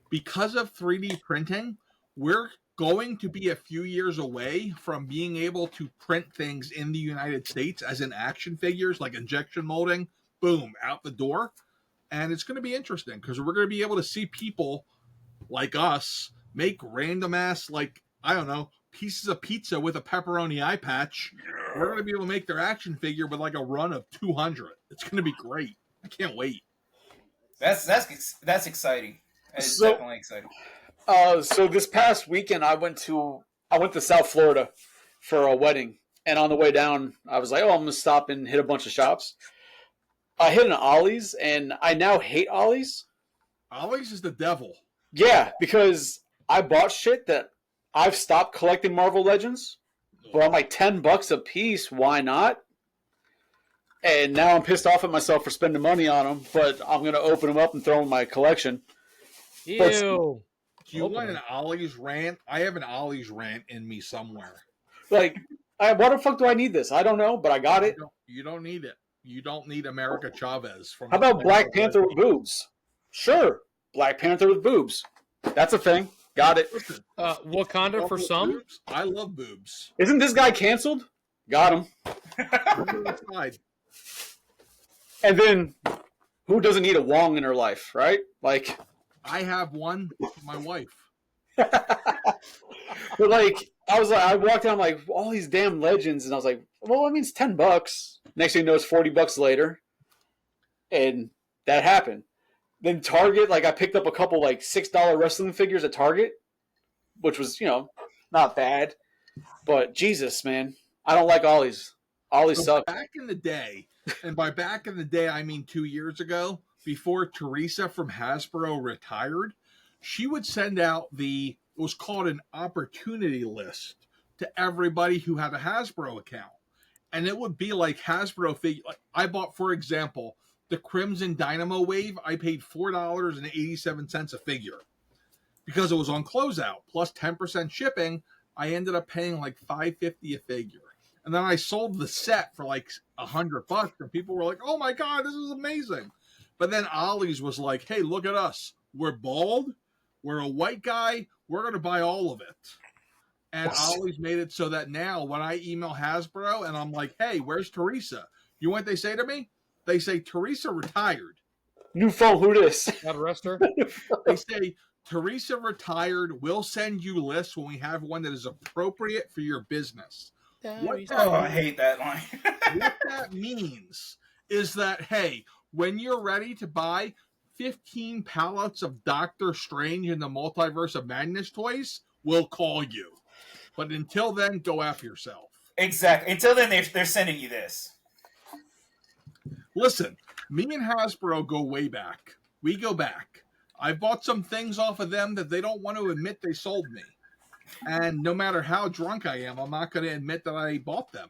S4: because of 3D printing, we're going to be a few years away from being able to print things in the United States as in action figures, like injection molding, boom, out the door. And it's going to be interesting because we're going to be able to see people like us make random ass, like, I don't know, pieces of pizza with a pepperoni eye patch. We're going to be able to make their action figure with like a run of 200. It's going to be great. I can't wait.
S2: That's exciting. It's definitely exciting.
S3: So this past weekend, I went to South Florida for a wedding, and on the way down, I was like, "Oh, I'm gonna stop and hit a bunch of shops." I hit an Ollie's, and I now hate Ollie's.
S4: Ollie's is the devil.
S3: Yeah, because I bought shit that I've stopped collecting Marvel Legends, but I'm like $10 a piece. Why not? And now I'm pissed off at myself for spending money on them, but I'm gonna open them up and throw them in my collection.
S1: Ew.
S4: Do you want an Ollie's rant? I have an Ollie's rant in me somewhere.
S3: Like, why the fuck do I need this? I don't know, but I got it.
S4: You don't need it. You don't need America Chavez.
S3: How about Black Panther with boobs? Sure, Black Panther with boobs. That's a thing. Got it.
S4: Listen,
S1: Wakanda for some.
S4: boobs? I love boobs.
S3: Isn't this guy canceled? Got him. And then, who doesn't need a Wong in her life, right? Like,
S4: I have one for my wife.
S3: but like, I walked down like all these damn legends, and I was like, well, I mean, it's $10. Next thing you know, it's $40 later, and that happened. Then Target, like, I picked up a couple like $6 wrestling figures at Target, which was not bad, but Jesus, man, I don't like Ollie's. Ollie's suck.
S4: Back in the day, and by back in the day I mean 2 years ago, before Teresa from Hasbro retired, she would send out it was called an opportunity list to everybody who had a Hasbro account. And it would be like Hasbro figure. Like I bought, for example, the Crimson Dynamo Wave. I paid $4.87 a figure because it was on closeout plus 10% shipping. I ended up paying like $5.50 a figure. And then I sold the set for like $100, and people were like, "Oh my god, this is amazing!" But then Ollie's was like, "Hey, look at us. We're bald. We're a white guy. We're going to buy all of it." And Ollie's made it so that now when I email Hasbro and I'm like, "Hey, where's Teresa?" You know what they say to me? They say Teresa retired.
S3: New phone, who this?
S1: Not arrest her.
S4: They say Teresa retired. We'll send you lists when we have one that is appropriate for your business.
S2: I hate that line.
S4: What that means is that, hey, when you're ready to buy 15 pallets of Doctor Strange and the Multiverse of Madness toys, we'll call you. But until then, go after yourself.
S2: Exactly. Until then, they're sending you this.
S4: Listen, me and Hasbro go way back. We go back. I bought some things off of them that they don't want to admit they sold me. And no matter how drunk I am, I'm not going to admit that I bought them.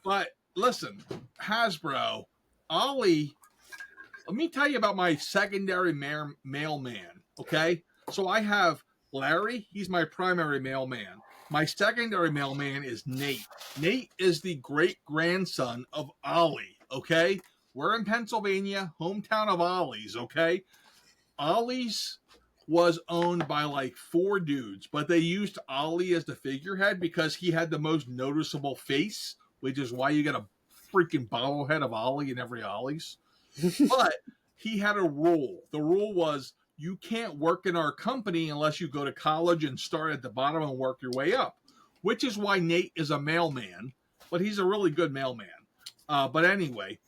S4: But listen, Hasbro, Ollie, let me tell you about my secondary mailman, okay? So I have Larry. He's my primary mailman. My secondary mailman is Nate. Nate is the great-grandson of Ollie, okay? We're in Pennsylvania, hometown of Ollie's, okay? Ollie's was owned by like 4 dudes, but they used Ollie as the figurehead because he had the most noticeable face, which is why you get a freaking bobblehead of Ollie in every Ollie's. But he had a rule. The rule was you can't work in our company unless you go to college and start at the bottom and work your way up, which is why Nate is a mailman, but he's a really good mailman. But anyway,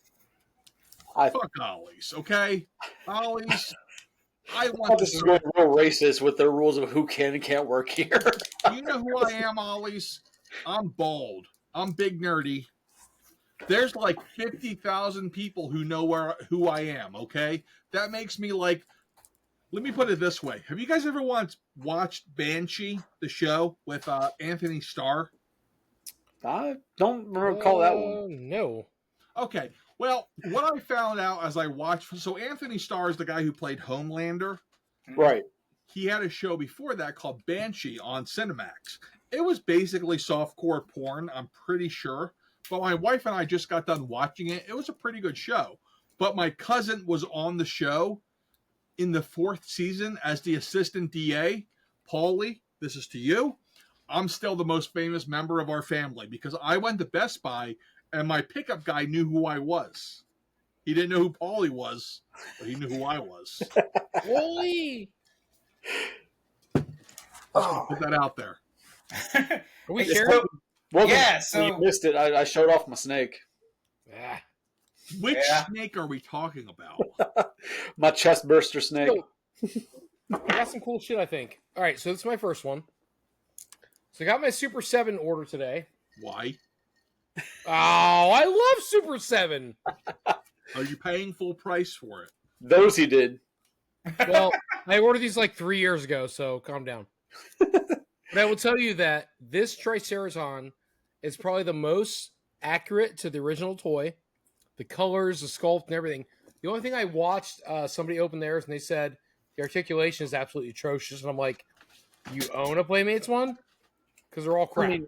S4: fuck Ollie's, okay? Ollie's. I want
S3: this is going real racist with their rules of who can and can't work here.
S4: You know who I am, Ollie's? I'm bald. I'm big nerdy. There's like 50,000 people who know who I am, okay? That makes me like, let me put it this way. Have you guys ever once watched Banshee, the show, with Anthony Starr?
S3: I don't recall that one.
S1: No.
S4: Okay. Well, what I found out as I watched, so Anthony Starr is the guy who played Homelander.
S3: Right.
S4: He had a show before that called Banshee on Cinemax. It was basically softcore porn, I'm pretty sure. But my wife and I just got done watching it. It was a pretty good show. But my cousin was on the show in the 4th season as the assistant DA. Paulie, this is to you. I'm still the most famous member of our family because I went to Best Buy and my pickup guy knew who I was. He didn't know who Paulie was, but he knew who I was.
S1: Paulie!
S4: Put that out there.
S1: Are we
S2: Hey,
S1: sharing?
S3: Well,
S2: Yeah,
S3: when you missed it. I showed off my snake.
S1: Ah.
S4: Which snake are we talking about?
S3: My chest burster snake.
S1: I got some cool shit, I think. All right, so this is my first one. So I got my Super 7 order today.
S4: Why?
S1: Oh, I love Super 7.
S4: Are you paying full price for it?
S3: Those he did.
S1: Well, I ordered these like 3 years ago, so calm down. But I will tell you that this Triceratops is probably the most accurate to the original toy. The colors, the sculpt, and everything. The only thing I watched, somebody open theirs, and they said the articulation is absolutely atrocious. And I'm like, you own a Playmates one? Because they're all crap.
S3: I mean,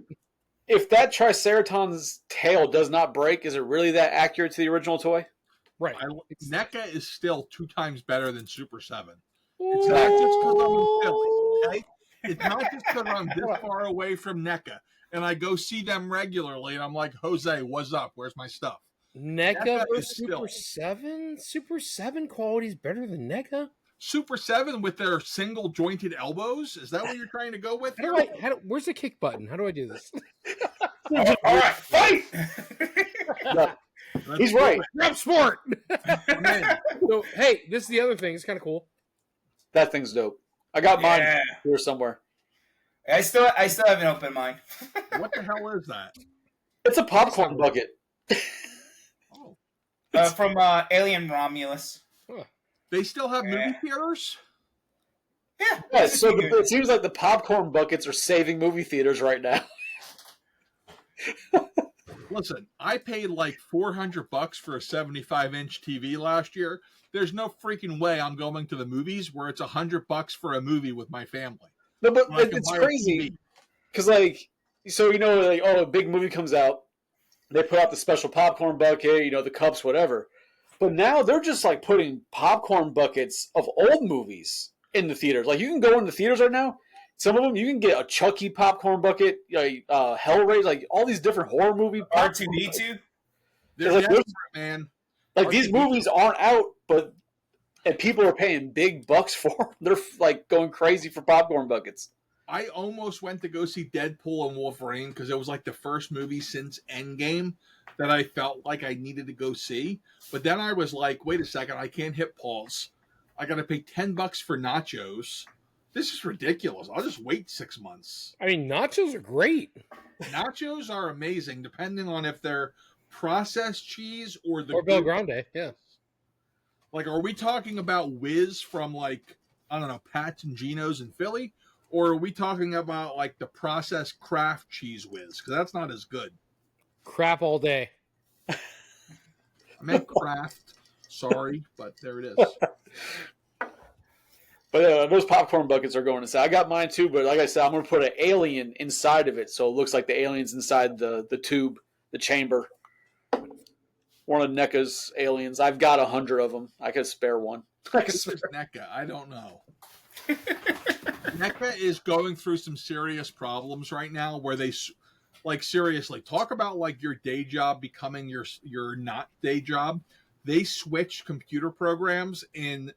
S3: if that Triceratops' tail does not break, is it really that accurate to the original toy?
S1: Right.
S4: NECA is still 2 times better than Super 7. It's not just because I'm in Philly, okay? It's not just because I'm this far away from NECA. And I go see them regularly, and I'm like, Jose, what's up? Where's my stuff?
S1: NECA versus Super 7? Super 7 quality is better than NECA?
S4: Super 7 with their single jointed elbows? Is that what you're trying to go with?
S1: Where's the kick button? How do I do this?
S2: All right, fight!
S3: No, he's right.
S1: Grab sport! So, hey, this is the other thing. It's kind of cool.
S3: That thing's dope. I got mine here somewhere.
S2: I still haven't opened mine.
S4: What the hell is that?
S3: It's a popcorn bucket.
S4: Oh.
S2: From Alien Romulus.
S4: They still have movie theaters?
S2: Yeah.
S3: Yeah, so it seems like the popcorn buckets are saving movie theaters right now.
S4: Listen, I paid like $400 for a 75-inch TV last year. There's no freaking way I'm going to the movies where it's $100 for a movie with my family.
S3: No, but
S4: When I can
S3: it's
S4: buy a
S3: crazy
S4: TV.
S3: because, like, so like, oh, a big movie comes out, they put out the special popcorn bucket, the cups, whatever. But now they're just like putting popcorn buckets of old movies in the theaters. Like, you can go in the theaters right now. Some of them you can get a Chucky popcorn bucket, Hellraiser, like all these different horror movie.
S2: R2D2.
S4: They're
S3: like,
S4: desperate, man.
S3: Like, these movies aren't out, and people are paying big bucks for them. They're like going crazy for popcorn buckets.
S4: I almost went to go see Deadpool and Wolverine because it was like the first movie since Endgame that I felt like I needed to go see. But then I was like, wait a second, I can't hit pause. I got to pay $10 for nachos. This is ridiculous. I'll just wait 6 months.
S1: I mean, nachos are great.
S4: Nachos are amazing, depending on if they're processed cheese or the
S1: Or Bel Grande, yeah.
S4: Like, are we talking about Whiz from, like, I don't know, Pat's and Geno's in Philly? Or are we talking about, like, the processed Kraft cheese Whiz? Because that's not as good.
S1: Crap all day.
S4: I meant Kraft. Sorry, but there it is.
S3: But those popcorn buckets are going inside. I got mine too, but like I said, I'm going to put an alien inside of it, so it looks like the alien's inside the tube, the chamber. One of NECA's aliens. I've got 100 of them. I could spare one.
S4: This is NECA. I don't know. NECA is going through some serious problems right now where they, like, seriously, talk about, like, your day job becoming your not day job. They switched computer programs in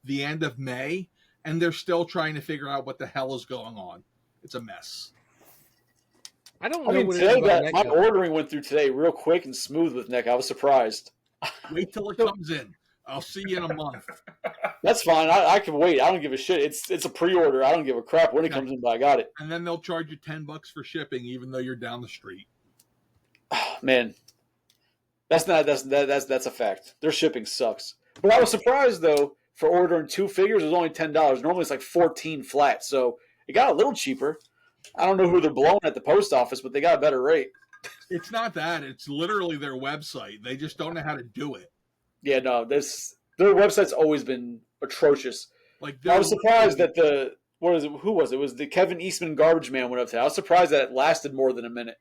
S4: the end of May, and they're still trying to figure out what the hell is going on. It's a mess.
S1: I don't know what
S3: today
S1: it is about
S3: my
S1: NECA.
S3: ordering went through today real quick and smooth with NECA. I was surprised.
S4: Wait till it comes in. I'll see you in a month.
S3: That's fine. I can wait. I don't give a shit. It's a pre-order. I don't give a crap when it comes in, but I got it.
S4: And then they'll charge you $10 for shipping, even though you're down the street.
S3: Oh, man, that's a fact. Their shipping sucks. But I was surprised though for ordering 2 figures. It was only $10. Normally it's like 14 flat, so it got a little cheaper. I don't know who they're blowing at the post office, but they got a better rate.
S4: It's not that. It's literally their website. They just don't know how to do it.
S3: Yeah, no, their website's always been atrocious.
S4: Like,
S3: I was surprised that who was it? It was the Kevin Eastman garbage man went up to. I was surprised that it lasted more than a minute.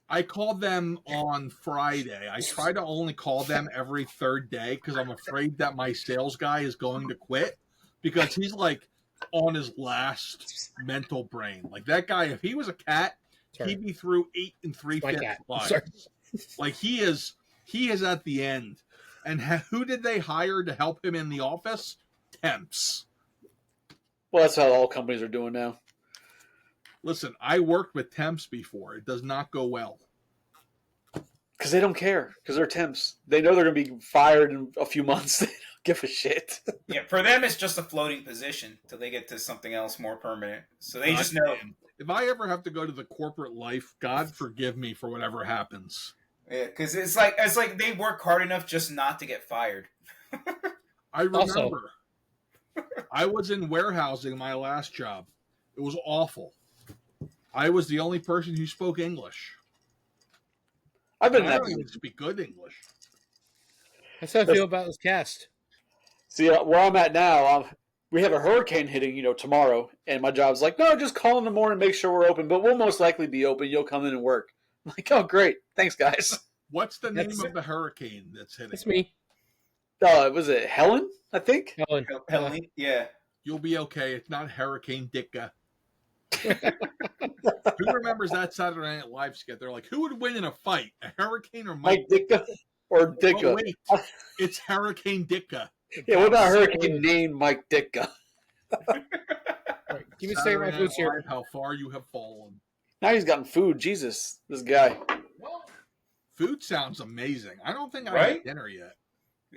S4: I called them on Friday. I try to only call them every third day because I'm afraid that my sales guy is going to quit because he's like on his last mental brain. Like, that guy, if he was a cat, he'd be through 8 3/5 lives. Like, he is at the end. And who did they hire to help him in the office? Temps.
S3: Well, that's how all companies are doing now.
S4: Listen, I worked with temps before. It does not go well.
S3: Because they don't care. Because they're temps. They know they're going to be fired in a few months. They don't give a shit.
S2: Yeah, for them, it's just a floating position till they get to something else more permanent. So they just know.
S4: If I ever have to go to the corporate life, God forgive me for whatever happens.
S2: Yeah, because it's like they work hard enough just not to get fired.
S4: I remember. I was in warehousing my last job. It was awful. I was the only person who spoke English.
S3: I
S4: don't even speak good English.
S1: That's how I feel about this cast.
S3: See, where I'm at now, we have a hurricane hitting, tomorrow, and my job's like, no, just call in the morning, make sure we're open, but we'll most likely be open. You'll come in and work. I'm like, oh, great. Thanks, guys.
S4: What's the name of the hurricane that's hitting?
S1: It's me.
S3: Was it Helen, I think?
S2: Helen, yeah.
S4: You'll be okay. It's not Hurricane Ditka. Who remembers that Saturday Night Live skit? They're like, who would win in a fight, a hurricane or Mike
S3: Ditka? Or Ditka?
S4: Oh, wait. It's Hurricane Ditka.
S3: Yeah, what about a hurricane named Mike Ditka?
S1: Right, give me a second, my food's here.
S4: How far you have fallen.
S3: Now he's gotten food. Jesus, this guy.
S4: Food sounds amazing. I don't think I had dinner yet.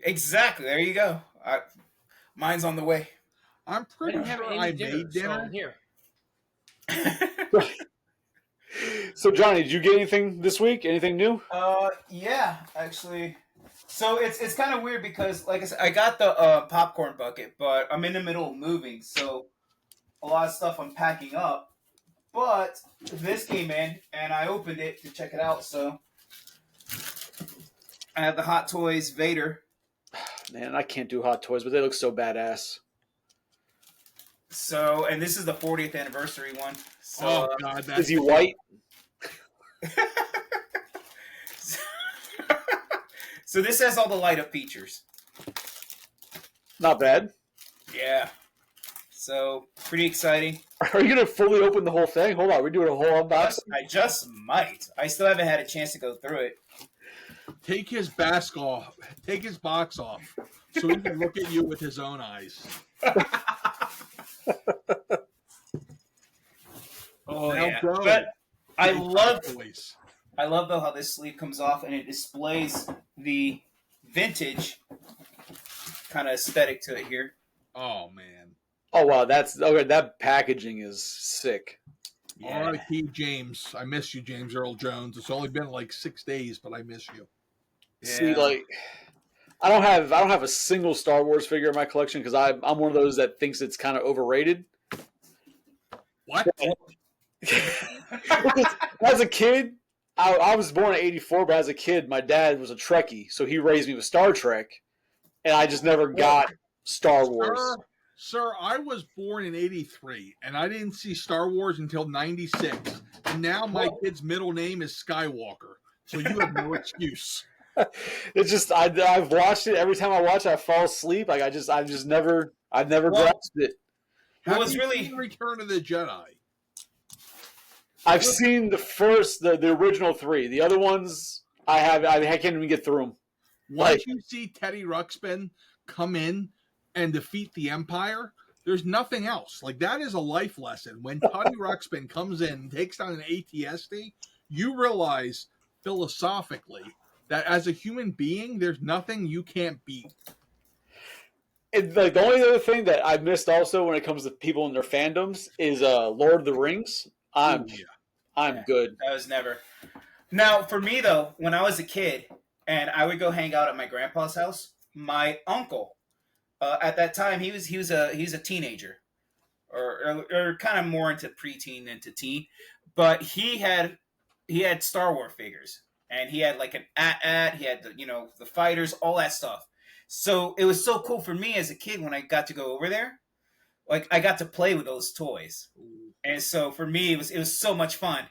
S2: Exactly. There you go. Mine's on the way.
S4: I'm pretty sure I made dinner.
S1: So here.
S3: So, Johnny, did you get anything this week? Anything new?
S2: Yeah, actually, So it's kind of weird because, like I said, I got the popcorn bucket, but I'm in the middle of moving, so a lot of stuff I'm packing up. But this came in, and I opened it to check it out. So I have the Hot Toys Vader.
S3: Man, I can't do Hot Toys, but they look so badass.
S2: So, and this is the 40th anniversary one. So,
S4: Oh God, that's
S3: Is he white?
S2: so this has all the light up features.
S3: Not bad.
S2: Yeah. So pretty exciting.
S3: Are you gonna fully open the whole thing? Hold on, we're doing a whole unboxing.
S2: I just might. I still haven't had a chance to go through it.
S4: Take his box off. Take his box off, so he can look at you with his own eyes.
S2: Oh
S4: Now
S2: yeah.
S4: go.
S2: But I love
S4: Toys.
S2: though how this sleeve comes off and it displays the vintage kind of aesthetic to it here.
S4: Oh man.
S3: Oh wow, that's okay. That packaging is sick.
S2: Yeah.
S4: R.I.P. James. I miss you, James Earl Jones. It's only been like 6 days, but I miss you.
S3: See, like, I don't have a single Star Wars figure in my collection because I'm one of those that thinks it's kind of overrated.
S4: What?
S3: As a kid, I was born in '84, but as a kid, my dad was a Trekkie, so he raised me with Star Trek, and I just never got Star Wars.
S4: Sir, I was born in '83, and I didn't see Star Wars until '96. And now my kid's middle name is Skywalker, so you have no excuse.
S3: It's just I've watched it. Every time I watch it, I fall asleep. Like I've never grasped it.
S2: Well,
S4: Have
S2: it's
S4: you
S2: really
S4: seen Return of the Jedi?
S3: I've seen the original 3. The other ones I can't even get through them.
S4: Once you see Teddy Ruxpin come in and defeat the Empire, there's nothing else. Like, that is a life lesson. When Teddy Ruxpin comes in and takes down an ATSD, you realize philosophically that as a human being, there's nothing you can't beat.
S3: And like the only other thing that I missed also when it comes to people in their fandoms is Lord of the Rings. I'm good.
S2: I was never. Now, for me though, when I was a kid and I would go hang out at my grandpa's house, my uncle, at that time he was a teenager, or kind of more into preteen than to teen, but he had Star Wars figures, and he had like an AT-AT, he had the fighters, all that stuff. So it was so cool for me as a kid when I got to go over there. Like, I got to play with those toys. And so for me, it was so much fun.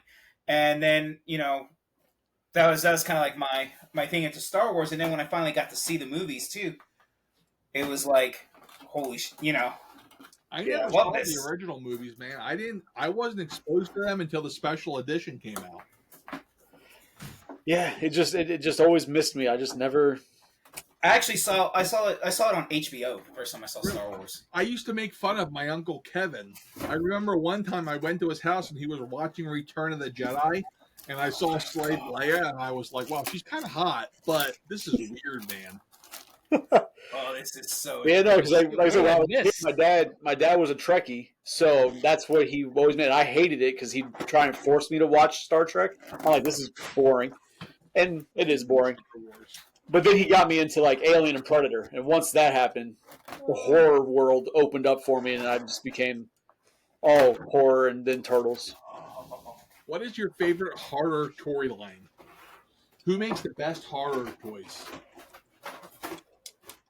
S2: And then, that was kind of like my thing into Star Wars. And then when I finally got to see the movies too, it was like, holy
S4: I never saw the original movies, man. I wasn't exposed to them until the special edition came out.
S3: Yeah, it just always missed me. I just never.
S2: I saw it on HBO the first time I saw Star Wars.
S4: I used to make fun of my Uncle Kevin. I remember one time I went to his house and he was watching Return of the Jedi, and I saw Slave Leia, and I was like, wow, she's kind of hot, but this is weird, man.
S2: Oh, this is so.
S3: Yeah, no, because like I said, when I was a kid, my dad was a Trekkie, so that's what he always made. I hated it because he'd try and force me to watch Star Trek. I'm like, this is boring, and it is boring. But then he got me into like Alien and Predator, and once that happened, the horror world opened up for me, and I just became all horror and then Turtles.
S4: What is your favorite horror toy line? Who makes the best horror toys?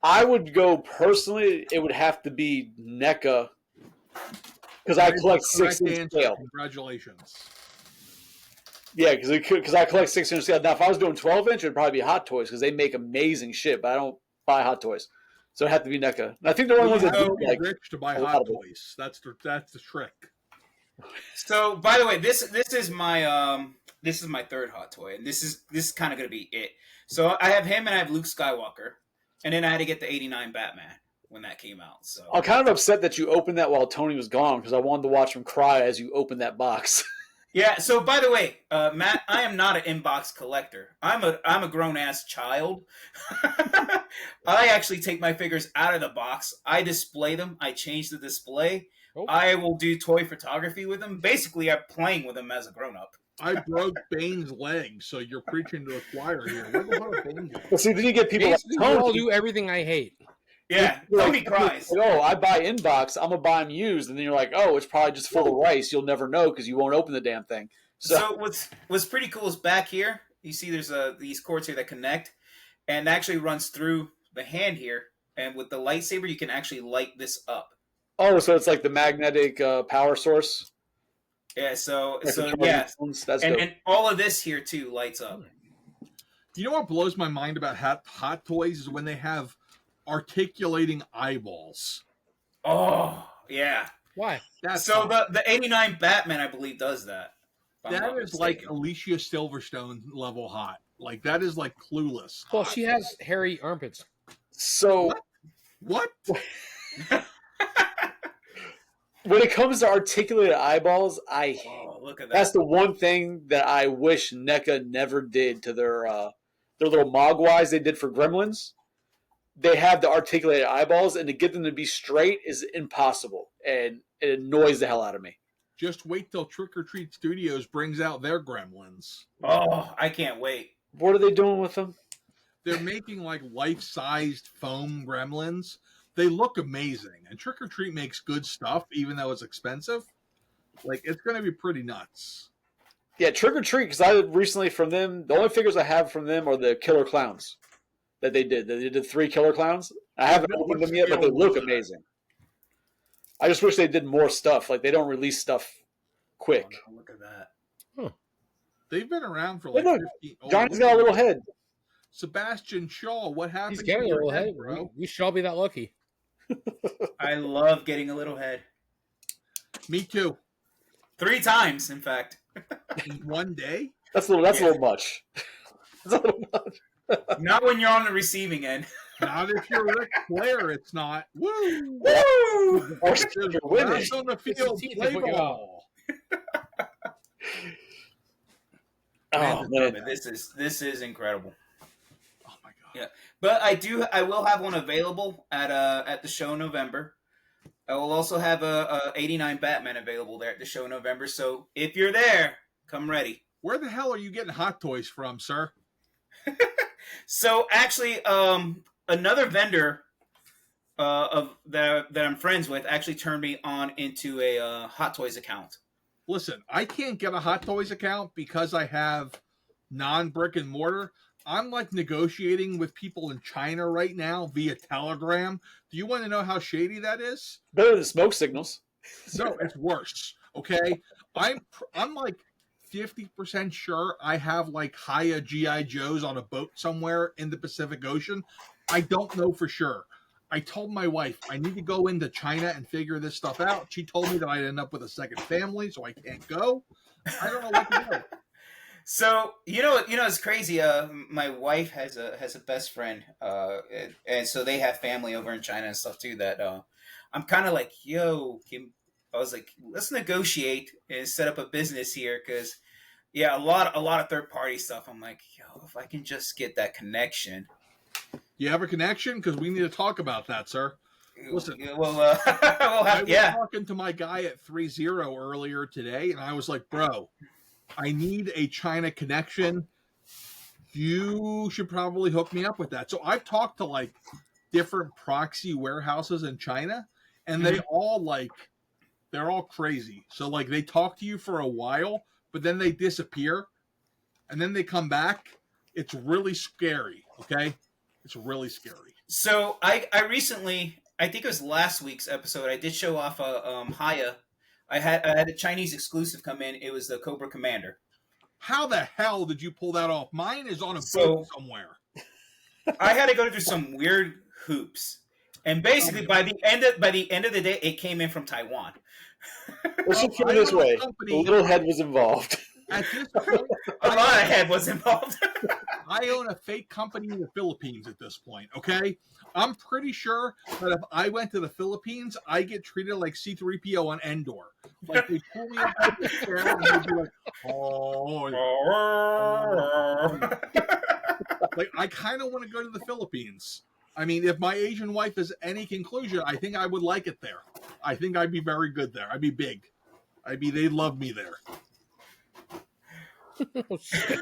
S3: I would go personally. It would have to be NECA because I collect 6-inch scale.
S4: Congratulations.
S3: Yeah, because I collect 6-inch scale. Now, if I was doing 12-inch, it'd probably be Hot Toys because they make amazing shit. But I don't buy Hot Toys, so it'd have to be NECA. And I think the only ones that do like
S4: rich to buy Hot Toys. That's the trick.
S2: So, by the way, this is my third Hot Toy, and this is kind of gonna be it. So I have him and I have Luke Skywalker, and then I had to get the '89 Batman when that came out. So
S3: I'm kind of upset that you opened that while Tony was gone because I wanted to watch him cry as you opened that box.
S2: yeah. So by the way, Matt, I am not an inbox collector. I'm a grown ass child. I actually take my figures out of the box. I display them. I change the display. Oh. I will do toy photography with them. Basically, I'm playing with them as a grown up.
S4: I broke Bane's leg, so you're preaching to the choir here. Where the hell are Bane's legs?
S3: Well, see, then you get people
S1: Basically,
S3: like
S1: we all
S3: Tony.
S1: do everything I hate.
S2: Yeah,
S3: You're
S2: Tony
S3: like,
S2: cries.
S3: oh, I buy inbox. I'm gonna buy them used, and then you're like, oh, it's probably just full of rice. You'll never know because you won't open the damn thing.
S2: So what's pretty cool is back here. You see, there's these cords here that connect, and actually runs through the hand here. And with the lightsaber, you can actually light this up.
S3: Oh, so it's like the magnetic power source.
S2: Yeah. So
S3: Like the
S2: yeah,
S3: phones? That's
S2: and,
S3: dope.
S2: and all of this here too lights up.
S4: You know what blows my mind about hot toys is when they have articulating eyeballs.
S2: Oh yeah.
S1: Why?
S4: That's
S2: So
S4: hot.
S2: the '89 Batman, I believe, does that. if I'm
S4: That
S2: not
S4: is like
S2: mistaken.
S4: Alicia Silverstone level hot. Like that is like Clueless.
S1: Well,
S4: hot.
S1: she has hairy armpits.
S3: So
S4: What?
S3: when it comes to articulated eyeballs,
S2: Oh, look at that.
S3: that's the one thing that I wish NECA never did to their little mogwais they did for Gremlins. They have the articulated eyeballs, and to get them to be straight is impossible, and it annoys the hell out of me.
S4: Just wait till Trick or Treat Studios brings out their Gremlins.
S2: Oh, I can't wait.
S3: What are they doing with them?
S4: They're making like life-sized foam Gremlins. They look amazing, and Trick or Treat makes good stuff, even though it's expensive. Like it's going to be pretty nuts.
S3: Yeah, Trick or Treat, because I recently from them, the only figures I have from them are the Killer Clowns that they did. They did 3 Killer Clowns. I haven't opened them yet, but they look amazing. I just wish they did more stuff. Like they don't release stuff quick.
S2: Oh, no, look at that.
S4: They've been around for like
S3: Look,
S4: 15.
S3: Johnny's got a little head.
S4: Sebastian Shaw, what happened?
S1: He's getting
S4: to
S1: a little
S4: your
S1: head,
S4: bro?
S1: We should all be that lucky.
S2: I love getting a little head.
S4: Me too.
S2: 3 times, in fact.
S4: In one day?
S3: That's a little much. That's a little much.
S2: Not when you're on the receiving end.
S4: Not if you're Ric Flair, it's not. Woo!
S2: Woo!
S3: Or
S4: Just
S3: you're winning.
S4: runs on the field,
S1: teeth
S4: play
S1: that put you
S4: ball.
S3: Oh man,
S2: This is incredible.
S4: Oh my god!
S2: Yeah, but I will have one available at the show in November. I will also have a '89 Batman available there at the show in November. So if you're there, come ready.
S4: Where the hell are you getting hot toys from, sir?
S2: So actually, another vendor that I'm friends with actually turned me on into a Hot Toys account.
S4: Listen, I can't get a Hot Toys account because I have non-brick and mortar. I'm like negotiating with people in China right now via Telegram. Do you want to know how shady that is?
S3: better than smoke signals.
S4: No, it's worse. Okay, I'm like 50% sure I have like Haya GI Joes on a boat somewhere in the Pacific Ocean. I don't know for sure. I told my wife I need to go into China and figure this stuff out. She told me that I'd end up with a second family, so I can't go. I don't know what to do.
S2: So you know it's crazy. My wife has a best friend, and so they have family over in China and stuff too. That I'm kind of like, yo, I was like, let's negotiate and set up a business here because, yeah, a lot of third party stuff. I'm like, yo, if I can just get that connection.
S4: You have a connection? Because we need to talk about that, sir. Listen,
S2: we'll
S4: I
S2: have,
S4: was
S2: yeah.
S4: talking to my guy at 3-0 earlier today, and I was like, bro, I need a China connection. You should probably hook me up with that. So I've talked to like different proxy warehouses in China, and they're all crazy. So like they talk to you for a while, but then they disappear, and then they come back. It's really scary. Okay, it's really scary.
S2: So I recently, I think it was last week's episode, I did show off a Haya. I had a Chinese exclusive come in. It was the Cobra Commander.
S4: How the hell did you pull that off? Mine is on a
S2: So-
S4: boat somewhere.
S2: I had to go through some weird hoops, and basically by the end of the day, it came in from Taiwan.
S3: Let's just put
S4: I
S3: it this
S4: own a
S3: way:
S4: company-
S3: the little head was involved.
S4: At this point,
S2: A lot of head was involved.
S4: I own a fake company in the Philippines at this point, okay? I'm pretty sure that if I went to the Philippines, I get treated like C-3PO on Endor. Like, they pull me up with the chair and they'd be like, oh. Like, I kind of want to go to the Philippines. I mean, if my Asian wife is any conclusion, I think I would like it there. I think I'd be very good there. I'd be big. They'd love me there.
S1: Oh, shit.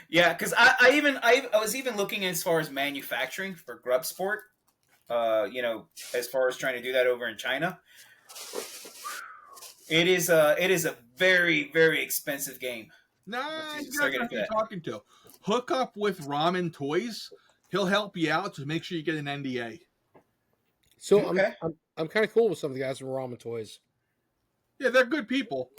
S2: Yeah, because I was even looking as far as manufacturing for Grub Sport. As far as trying to do that over in China, it is a very, very expensive game.
S4: Nah,
S2: Once
S4: you
S2: start
S4: guys
S2: getting
S4: who you're
S2: that.
S4: talking to. Hook up with Ramen Toys. He'll help you out to make sure you get an NDA.
S1: So
S2: Okay.
S1: I'm kind of cool with some of the guys from Ramen Toys.
S4: Yeah, they're good people,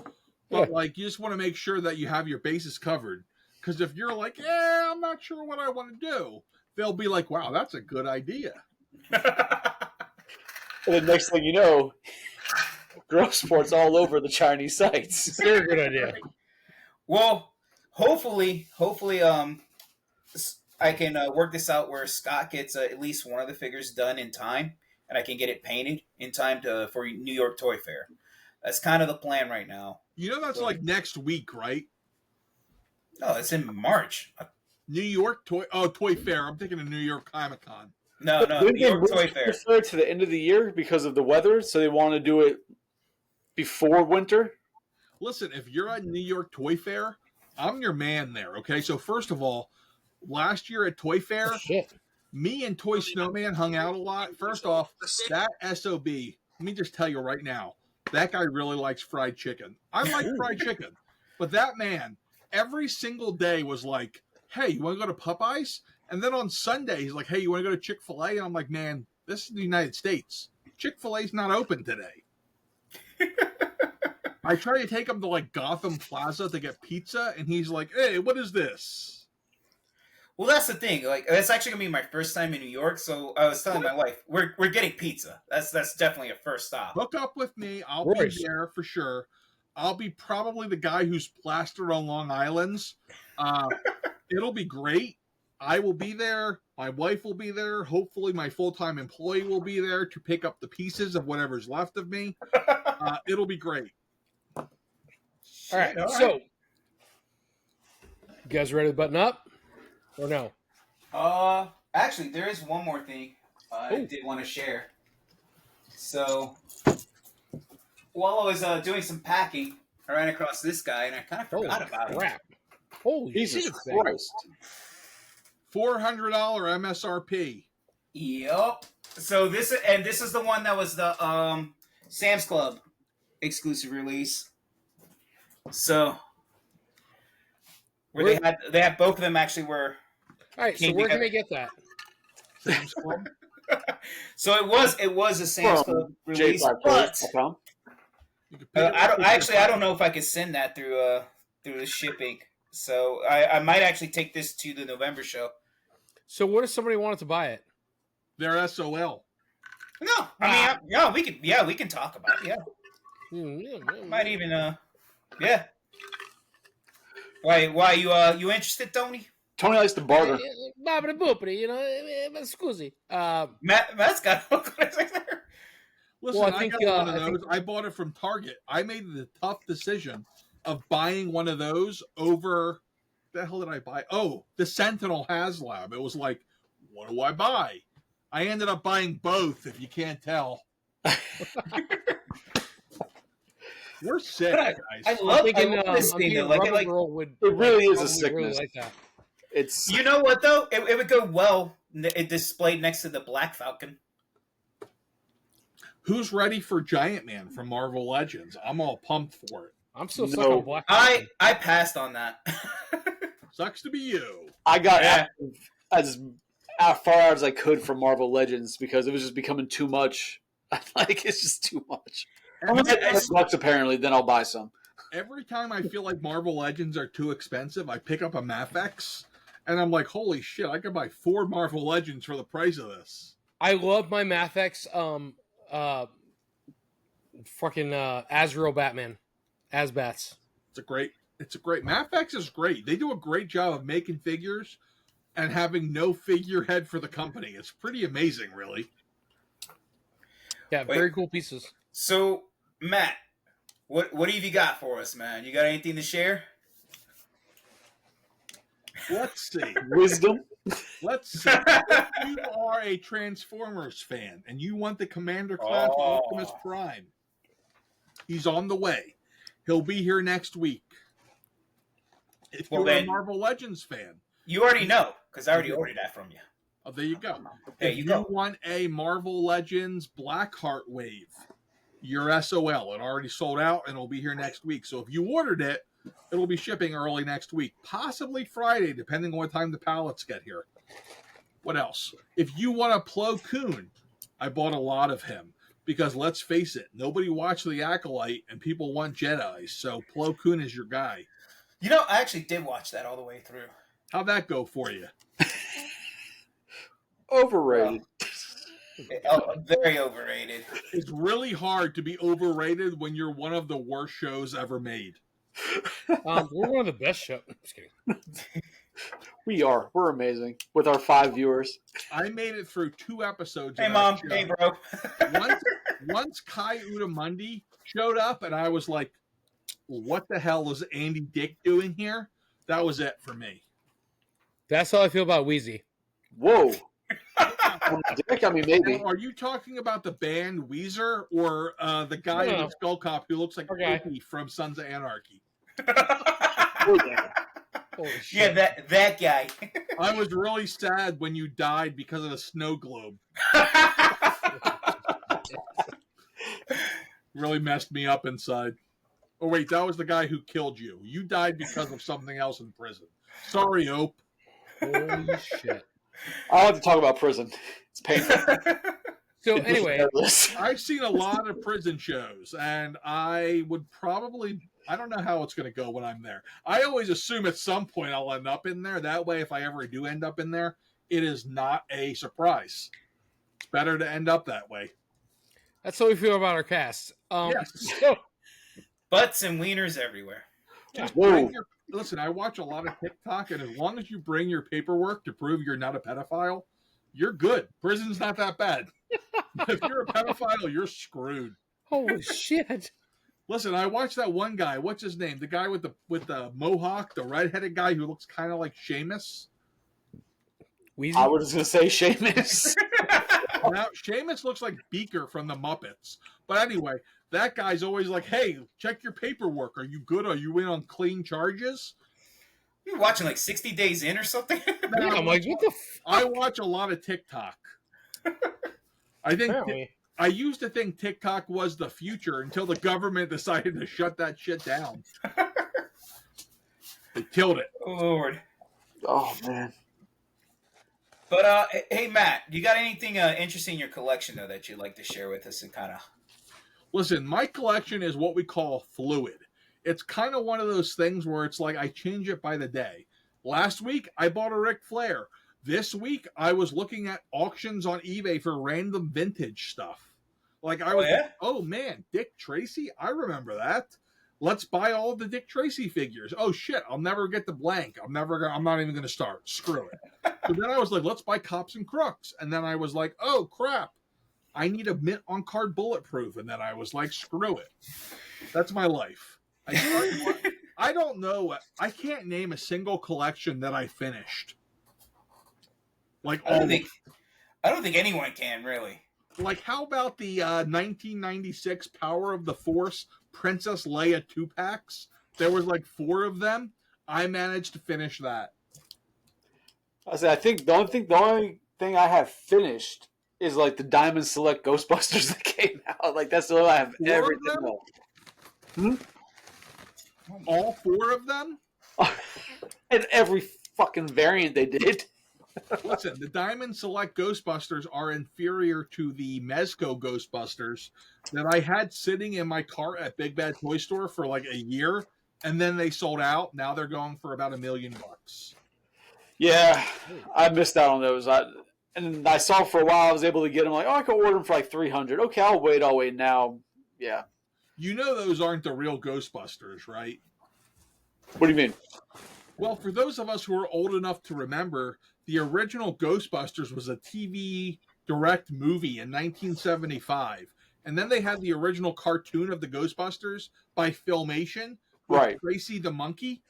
S4: but
S1: Yeah.
S4: like you just want to make sure that you have your bases covered. Because if you're like, yeah, I'm not sure what I want to do, they'll be like, wow, that's a good idea.
S3: And the next thing you know, Grove Sports all over the Chinese sites.
S1: Very good idea.
S2: Well, hopefully, I can work this out where Scott gets at least one of the figures done in time, and I can get it painted in time for New York Toy Fair. That's kind of the plan right now.
S4: You know, that's like next week, right?
S2: No, it's in March.
S4: New York Toy Fair. I'm thinking of New York Comic Con.
S2: No,
S3: Didn't
S2: New York
S3: they
S2: Toy
S3: move
S2: Fair.
S3: Fair to the end of the year because of the weather, so they want to do it before winter.
S4: Listen, if you're at New York Toy Fair, I'm your man there. Okay, so first of all, last year at Toy Fair,
S1: Oh, shit.
S4: me and Toy Snowman hung out a lot. First off, that SOB, let me just tell you right now, that guy really likes fried chicken. I like fried chicken, but that man, every single day was like, hey, you want to go to Popeyes? And then on Sunday, he's like, hey, you want to go to Chick-fil-A? And I'm like, man, this is the United States. Chick-fil-A's not open today. I try to take him to like Gotham Plaza to get pizza, and he's like, hey, what is this?
S2: Well, that's the thing. Like, that's actually gonna be my first time in New York. So I was telling my wife, we're getting pizza. That's definitely a first stop.
S4: Hook up with me. I'll
S1: Royce.
S4: be there for sure. I'll be probably the guy who's plastered on Long Island's. It'll be great. I will be there. My wife will be there. Hopefully, my full-time employee will be there to pick up the pieces of whatever's left of me. It'll be great.
S1: All right. So, you guys ready to button up? Or no?
S2: Actually, there is one more thing I did want to share. So, while I was doing some packing, I ran across this guy, and I kind of forgot about him.
S1: Crap. Holy
S3: Jesus
S1: shit.
S3: Christ!
S4: $400 MSRP.
S2: Yep. So this is the one that was the Sam's Club exclusive release. So where they had both of them actually were.
S1: All right, so where can I get that?
S4: Sam's Club.
S2: So it was a Sam's Club release, but
S3: J5toys.com.
S2: I don't know if I could send that through the shipping. So I might actually take this to the November show.
S1: So what if somebody wanted to buy it?
S4: They're SOL.
S2: No, I mean, we can talk about it. Yeah, might even yeah. Why you interested, Tony?
S3: Tony likes to barter.
S1: Babidi boopidi, you know, scusi.
S2: Matt's got
S4: Listen,
S1: Well, I
S4: I
S1: think,
S4: got one of
S1: I
S4: those.
S1: think-
S4: I bought it from Target. I made the tough decision of buying one of those over. The hell did I buy? Oh, the Sentinel HasLab. It was like, what do I buy? I ended up buying both. If you can't tell, we're sick, guys.
S2: I love this
S1: I'm
S2: thing.
S1: thinking
S2: Like,
S1: Rubber Girl would.
S3: It really is a
S1: probably
S3: sickness.
S1: Really like that.
S3: It's
S2: you know what though? It would go well. It displayed next to the Black Falcon.
S4: Who's ready for Giant Man from Marvel Legends? I'm all pumped for it.
S1: I'm still stuck on Black.
S2: I passed on that.
S4: Sucks to be you.
S3: I got as far as I could from Marvel Legends because it was just becoming too much. Like it's just too much. $100 apparently, then I'll buy some.
S4: Every time I feel like Marvel Legends are too expensive, I pick up a Mafex, and I'm like, holy shit, I could buy 4 Marvel Legends for the price of this.
S1: I love my Mafex. Fucking Azrael Batman, Asbats.
S4: It's a great Mafex is great. They do a great job of making figures and having no figurehead for the company. It's pretty amazing, really.
S1: Yeah, very cool pieces.
S2: So, Matt, what have you got for us, man? You got anything to share?
S4: Let's see.
S3: Wisdom.
S4: Let's see. If you are a Transformers fan and you want the Commander class of Optimus Prime, he's on the way. He'll be here next week. If
S2: Well,
S4: you're a
S2: then-
S4: Marvel Legends fan,
S2: You already know, because I already ordered that from you.
S4: oh, there you go.
S2: There
S4: If
S2: you
S4: you
S2: go.
S4: want a Marvel Legends Blackheart wave, you're SOL. It already sold out and it'll be here next week. So if you ordered it, it'll be shipping early next week, possibly Friday, depending on what time the pallets get here. What else? If you want a Plo Koon, I bought a lot of him because let's face it, nobody watched The Acolyte and people want Jedis. So Plo Koon is your guy.
S2: You know, I actually did watch that all the way through.
S4: How'd that go for you?
S3: Overrated.
S2: Very overrated.
S4: It's really hard to be overrated when you're one of the worst shows ever made.
S1: We're one of the best shows. Just kidding.
S3: We are. We're amazing with our 5 viewers.
S4: I made it through 2 episodes.
S2: Hey,
S4: of that
S2: Mom.
S4: show.
S2: Hey, bro.
S4: Once Kai Utamundi showed up and I was like, what the hell is Andy Dick doing here? That was it for me.
S1: That's how I feel about Weizie.
S3: Whoa. Dick, I mean, maybe.
S4: Now, are you talking about the band Weezer or the guy in
S1: No.
S4: the skull cop who looks like
S1: Okay.
S4: Opie from Sons of Anarchy?
S1: Holy shit.
S2: Yeah, that guy.
S4: I was really sad when you died because of the snow globe. Really messed me up inside. Oh, wait, that was the guy who killed you. You died because of something else in prison. Sorry, Ope.
S1: Holy shit.
S3: I like to talk about prison. It's painful.
S1: So anyway,
S4: I've seen a lot of prison shows, and I would probably, I don't know how it's going to go when I'm there. I always assume at some point I'll end up in there. That way, if I ever do end up in there, it is not a surprise. It's better to end up that way.
S1: that's how we feel about our cast.
S4: Yes.
S1: So,
S2: Butts and wieners everywhere.
S4: Just
S3: Whoa.
S4: bring your, listen, I watch a lot of TikTok, and as long as you bring your paperwork to prove you're not a pedophile, you're good. Prison's not that bad. If you're a pedophile, you're screwed.
S1: holy shit.
S4: Listen, I watched that one guy. What's his name? The guy with the mohawk, the redheaded guy who looks kind of like Seamus.
S3: I
S1: Weizie?
S3: was just going to say Seamus.
S4: Now, Seamus looks like Beaker from the Muppets. But anyway, that guy's always like, "Hey, check your paperwork. Are you good? Are you in on clean charges?"
S2: You watching like 60 Days In or something?
S1: Yeah, I'm like, what the
S4: I watch a lot of TikTok. I think
S1: apparently.
S4: I used to think TikTok was the future until the government decided to shut that shit down. They killed it.
S2: Oh, Lord.
S3: Oh, man.
S2: But, hey, Matt, you got anything interesting in your collection, though, that you'd like to share with us and kind of...
S4: Listen, my collection is what we call fluid. It's kind of one of those things where it's like I change it by the day. Last week, I bought a Ric Flair. This week, I was looking at auctions on eBay for random vintage stuff. Like I was,
S2: yeah?
S4: like, oh man, Dick Tracy, I remember that. Let's buy all of the Dick Tracy figures. Oh shit, I'll never get the blank. I'm not even gonna start. Screw it. So then I was like, let's buy Cops and Crooks. And then I was like, oh crap, I need a mint on card bulletproof. And then I was like, screw it. That's my life. I don't know. I can't name a single collection that I finished. Like
S2: I don't think anyone can, really.
S4: Like, how about the 1996 Power of the Force Princess Leia 2-packs? There was like 4 of them. I managed to finish that.
S3: I think the only thing I have finished is like the Diamond Select Ghostbusters that came out. Like that's all I have
S4: 4 of
S3: everything
S4: them?
S3: of.
S4: All 4 of them?
S3: And every fucking variant they did.
S4: Listen, the Diamond Select Ghostbusters are inferior to the Mezco Ghostbusters that I had sitting in my cart at Big Bad Toy Store for like a year, and then they sold out. Now they're going for about $1 million.
S3: Yeah, I missed out on those. And I saw for a while I was able to get them. Like, oh, I could order them for like $300. Okay, I'll wait. Now, yeah.
S4: You know those aren't the real Ghostbusters, right?
S3: What do you mean?
S4: Well, for those of us who are old enough to remember, the original Ghostbusters was a TV direct movie in 1975. And then they had the original cartoon of the Ghostbusters by Filmation with
S3: Right.
S4: Tracy the Monkey.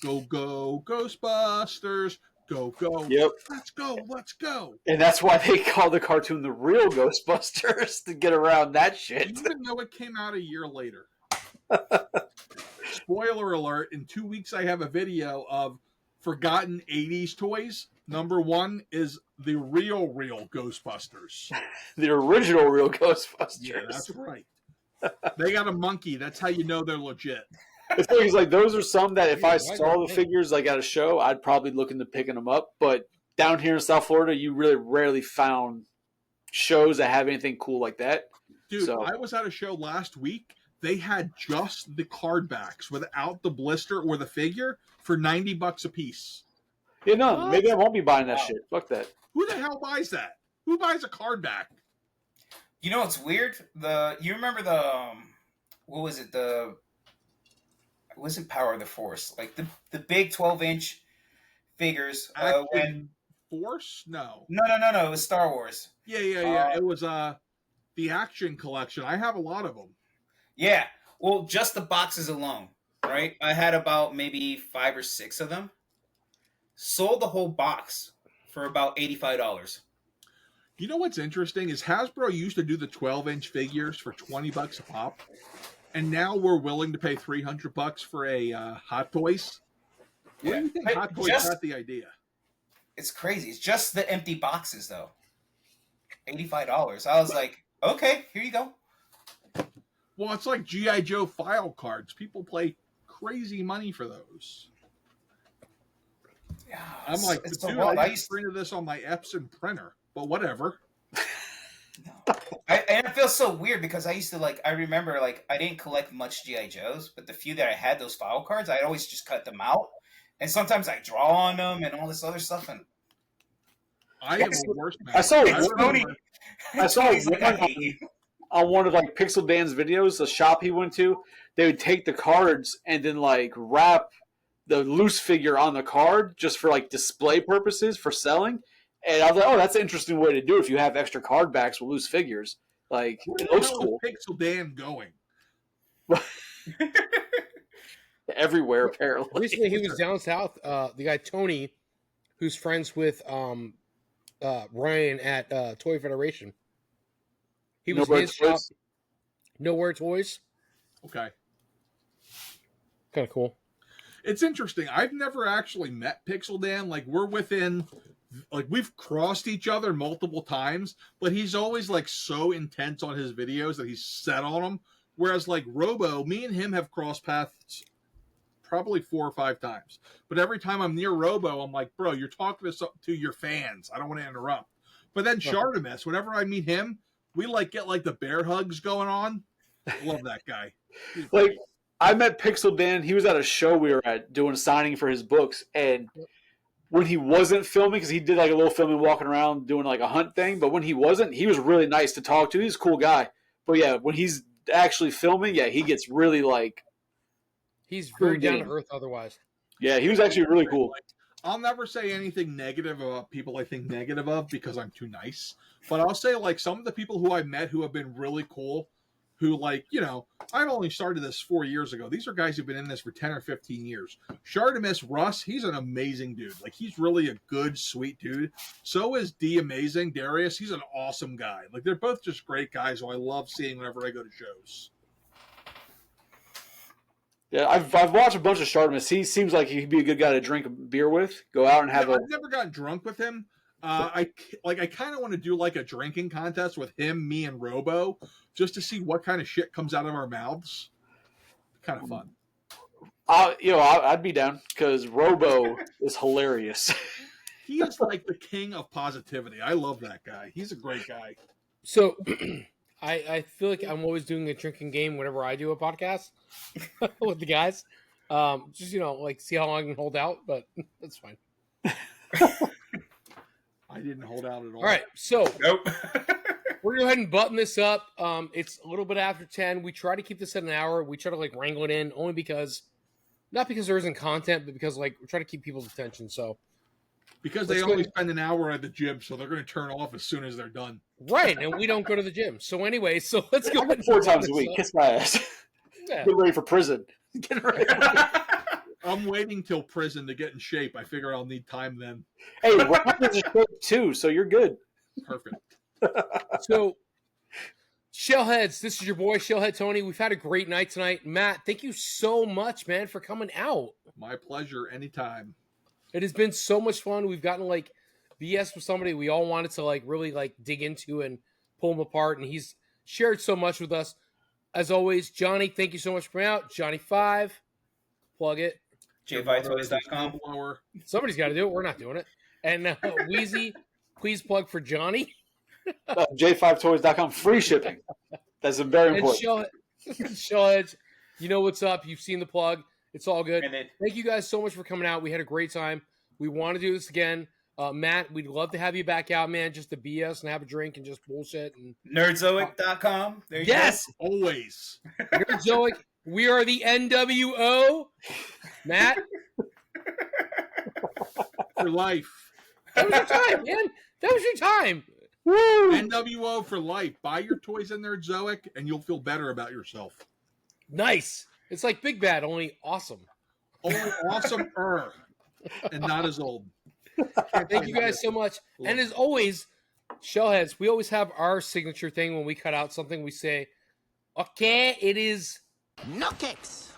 S4: Go, go, Ghostbusters. Go, go.
S3: Yep.
S4: Let's go, let's go.
S3: And that's why they call the cartoon the real Ghostbusters to get around that shit.
S4: Even though it came out a year later. Spoiler alert, in 2 weeks I have a video of forgotten 80s toys. Number 1 is the real Ghostbusters.
S3: The original real Ghostbusters.
S4: Yeah, that's right. They got a monkey. That's how you know they're legit.
S3: The thing is, like, those are some that if I saw the figures like at a show, I'd probably look into picking them up. But down here in South Florida, you really rarely found shows that have anything cool like that.
S4: Dude, I was at a show last week. They had just the card backs without the blister or the figure for $90 a piece.
S3: Yeah, no, maybe I won't be buying that shit. Fuck that.
S4: Who the hell buys that? Who buys a card back?
S2: You know what's weird? You remember what was it? It wasn't Power of the Force. Like the big 12-inch figures.
S4: Action Force? No.
S2: No. It was Star Wars.
S4: Yeah. It was the Action Collection. I have a lot of them.
S2: Yeah. Well, just the boxes alone, right? I had about maybe 5 or 6 of them. Sold the whole box for about $85.
S4: You know what's interesting is Hasbro used to do the 12-inch figures for $20 a pop, and now we're willing to pay $300 for a Hot Toys. Where do you think Hot Toys got the idea?
S2: It's crazy. It's just the empty boxes, though. $85. I was like, okay, here you go.
S4: Well, it's like G.I. Joe file cards. People pay crazy money for those.
S2: Yeah,
S4: I'm like, dude, I just printed this on my Epson printer, but whatever.
S2: No. And it feels so weird because I remember I didn't collect much G.I. Joes, but the few that I had, those file cards, I'd always just cut them out. And sometimes I draw on them and all this other stuff. And
S4: I am the worst man.
S3: I saw on one of Pixel Dan's videos, the shop he went to, they would take the cards and then wrap the loose figure on the card just for display purposes for selling. And I was like, oh, that's an interesting way to do it if you have extra card backs with loose figures. It looks cool.
S4: Where's Pixel Dan going?
S3: Everywhere, apparently.
S1: Recently, he was down south. The guy Tony, who's friends with Ryan at Toy Federation. He was in his shop. Nowhere Toys.
S4: Okay.
S1: Kind of cool.
S4: It's interesting. I've never actually met Pixel Dan. We're within, we've crossed each other multiple times, but he's always so intense on his videos that he's set on them. Whereas Robo, me and him have crossed paths probably 4 or 5 times. But every time I'm near Robo, I'm like, bro, you're talking to your fans. I don't want to interrupt. But then Shartimus, whenever I meet him, we get the bear hugs going on. I love that guy.
S3: I met Pixel Dan. He was at a show we were at doing a signing for his books. And when he wasn't filming, because he did a little filming walking around doing a hunt thing. But when he wasn't, he was really nice to talk to. He's a cool guy. But yeah, when he's actually filming, yeah, he gets really
S1: he's very down to earth otherwise.
S3: Yeah, he was actually really cool.
S4: I'll never say anything negative about people I think negative of because I'm too nice. But I'll say some of the people who I met who have been really cool, who I've only started this 4 years ago. These are guys who've been in this for 10 or 15 years. Shartimus Russ, he's an amazing dude. He's really a good, sweet dude. So is D Amazing Darius. He's an awesome guy. They're both just great guys who I love seeing whenever I go to shows.
S3: Yeah, I've watched a bunch of Shartimus. He seems like he'd be a good guy to drink a beer with. Go out and have
S4: I've never gotten drunk with him. I kind of want to do a drinking contest with him, me, and Robo, just to see what kind of shit comes out of our mouths. Kind of fun.
S3: I'd be down because Robo is hilarious.
S4: He is the king of positivity. I love that guy. He's a great guy.
S1: So, I feel like I'm always doing a drinking game whenever I do a podcast with the guys. Just see how long I can hold out, but that's fine.
S4: I didn't hold out at all.
S1: All right, so
S2: nope.
S1: We're going to go ahead and button this up. It's a little bit after 10. We try to keep this at an hour. We try to wrangle it in only because, not because there isn't content, but because we're trying to keep people's attention. So,
S4: because they only spend an hour at the gym, so they're going to turn off as soon as they're done.
S1: Right, and we don't go to the gym. So anyway, let's go.
S3: 4 times a week. Kiss my ass. Yeah. Get ready for prison. Get ready.
S4: I'm waiting till prison to get in shape. I figure I'll need time then.
S3: Hey, Ryan's in shape too, so you're good.
S4: Perfect.
S1: So Shellheads, this is your boy, Shellhead Tony. We've had a great night tonight. Matt, thank you so much, man, for coming out.
S4: My pleasure, anytime.
S1: It has been so much fun. We've gotten like BS with somebody we all wanted to like really like dig into and pull him apart, and he's shared so much with us. As always, Johnny, thank you so much for coming out. Johnny5, plug it.
S2: J5toys.com.
S1: Somebody's got to do it. We're not doing it. And Weizie, please plug for Johnny.
S3: J5toys.com, free shipping. That's a very important.
S1: Shellheads, you know what's up. You've seen the plug. It's all good.
S2: And then,
S1: Thank you guys so much for coming out. We had a great time. We want to do this again. Matt, we'd love to have you back out, man, just to BS and have a drink and just bullshit. And
S2: Nerdzoic.com. There you
S1: yes,
S4: go. Always.
S1: Nerdzoic. We are the NWO. Matt,
S4: for life.
S1: that was your time, man. That was your time.
S3: Woo!
S4: NWO for life. Buy your toys in Nerdzoic, and you'll feel better about yourself.
S1: Nice. It's like Big Bad, only awesome.
S4: Only awesome-er, and not as old.
S1: Thank you guys so much. And as always, Shellheads, we always have our signature thing when we cut out something. We say, okay, it is
S5: no kicks.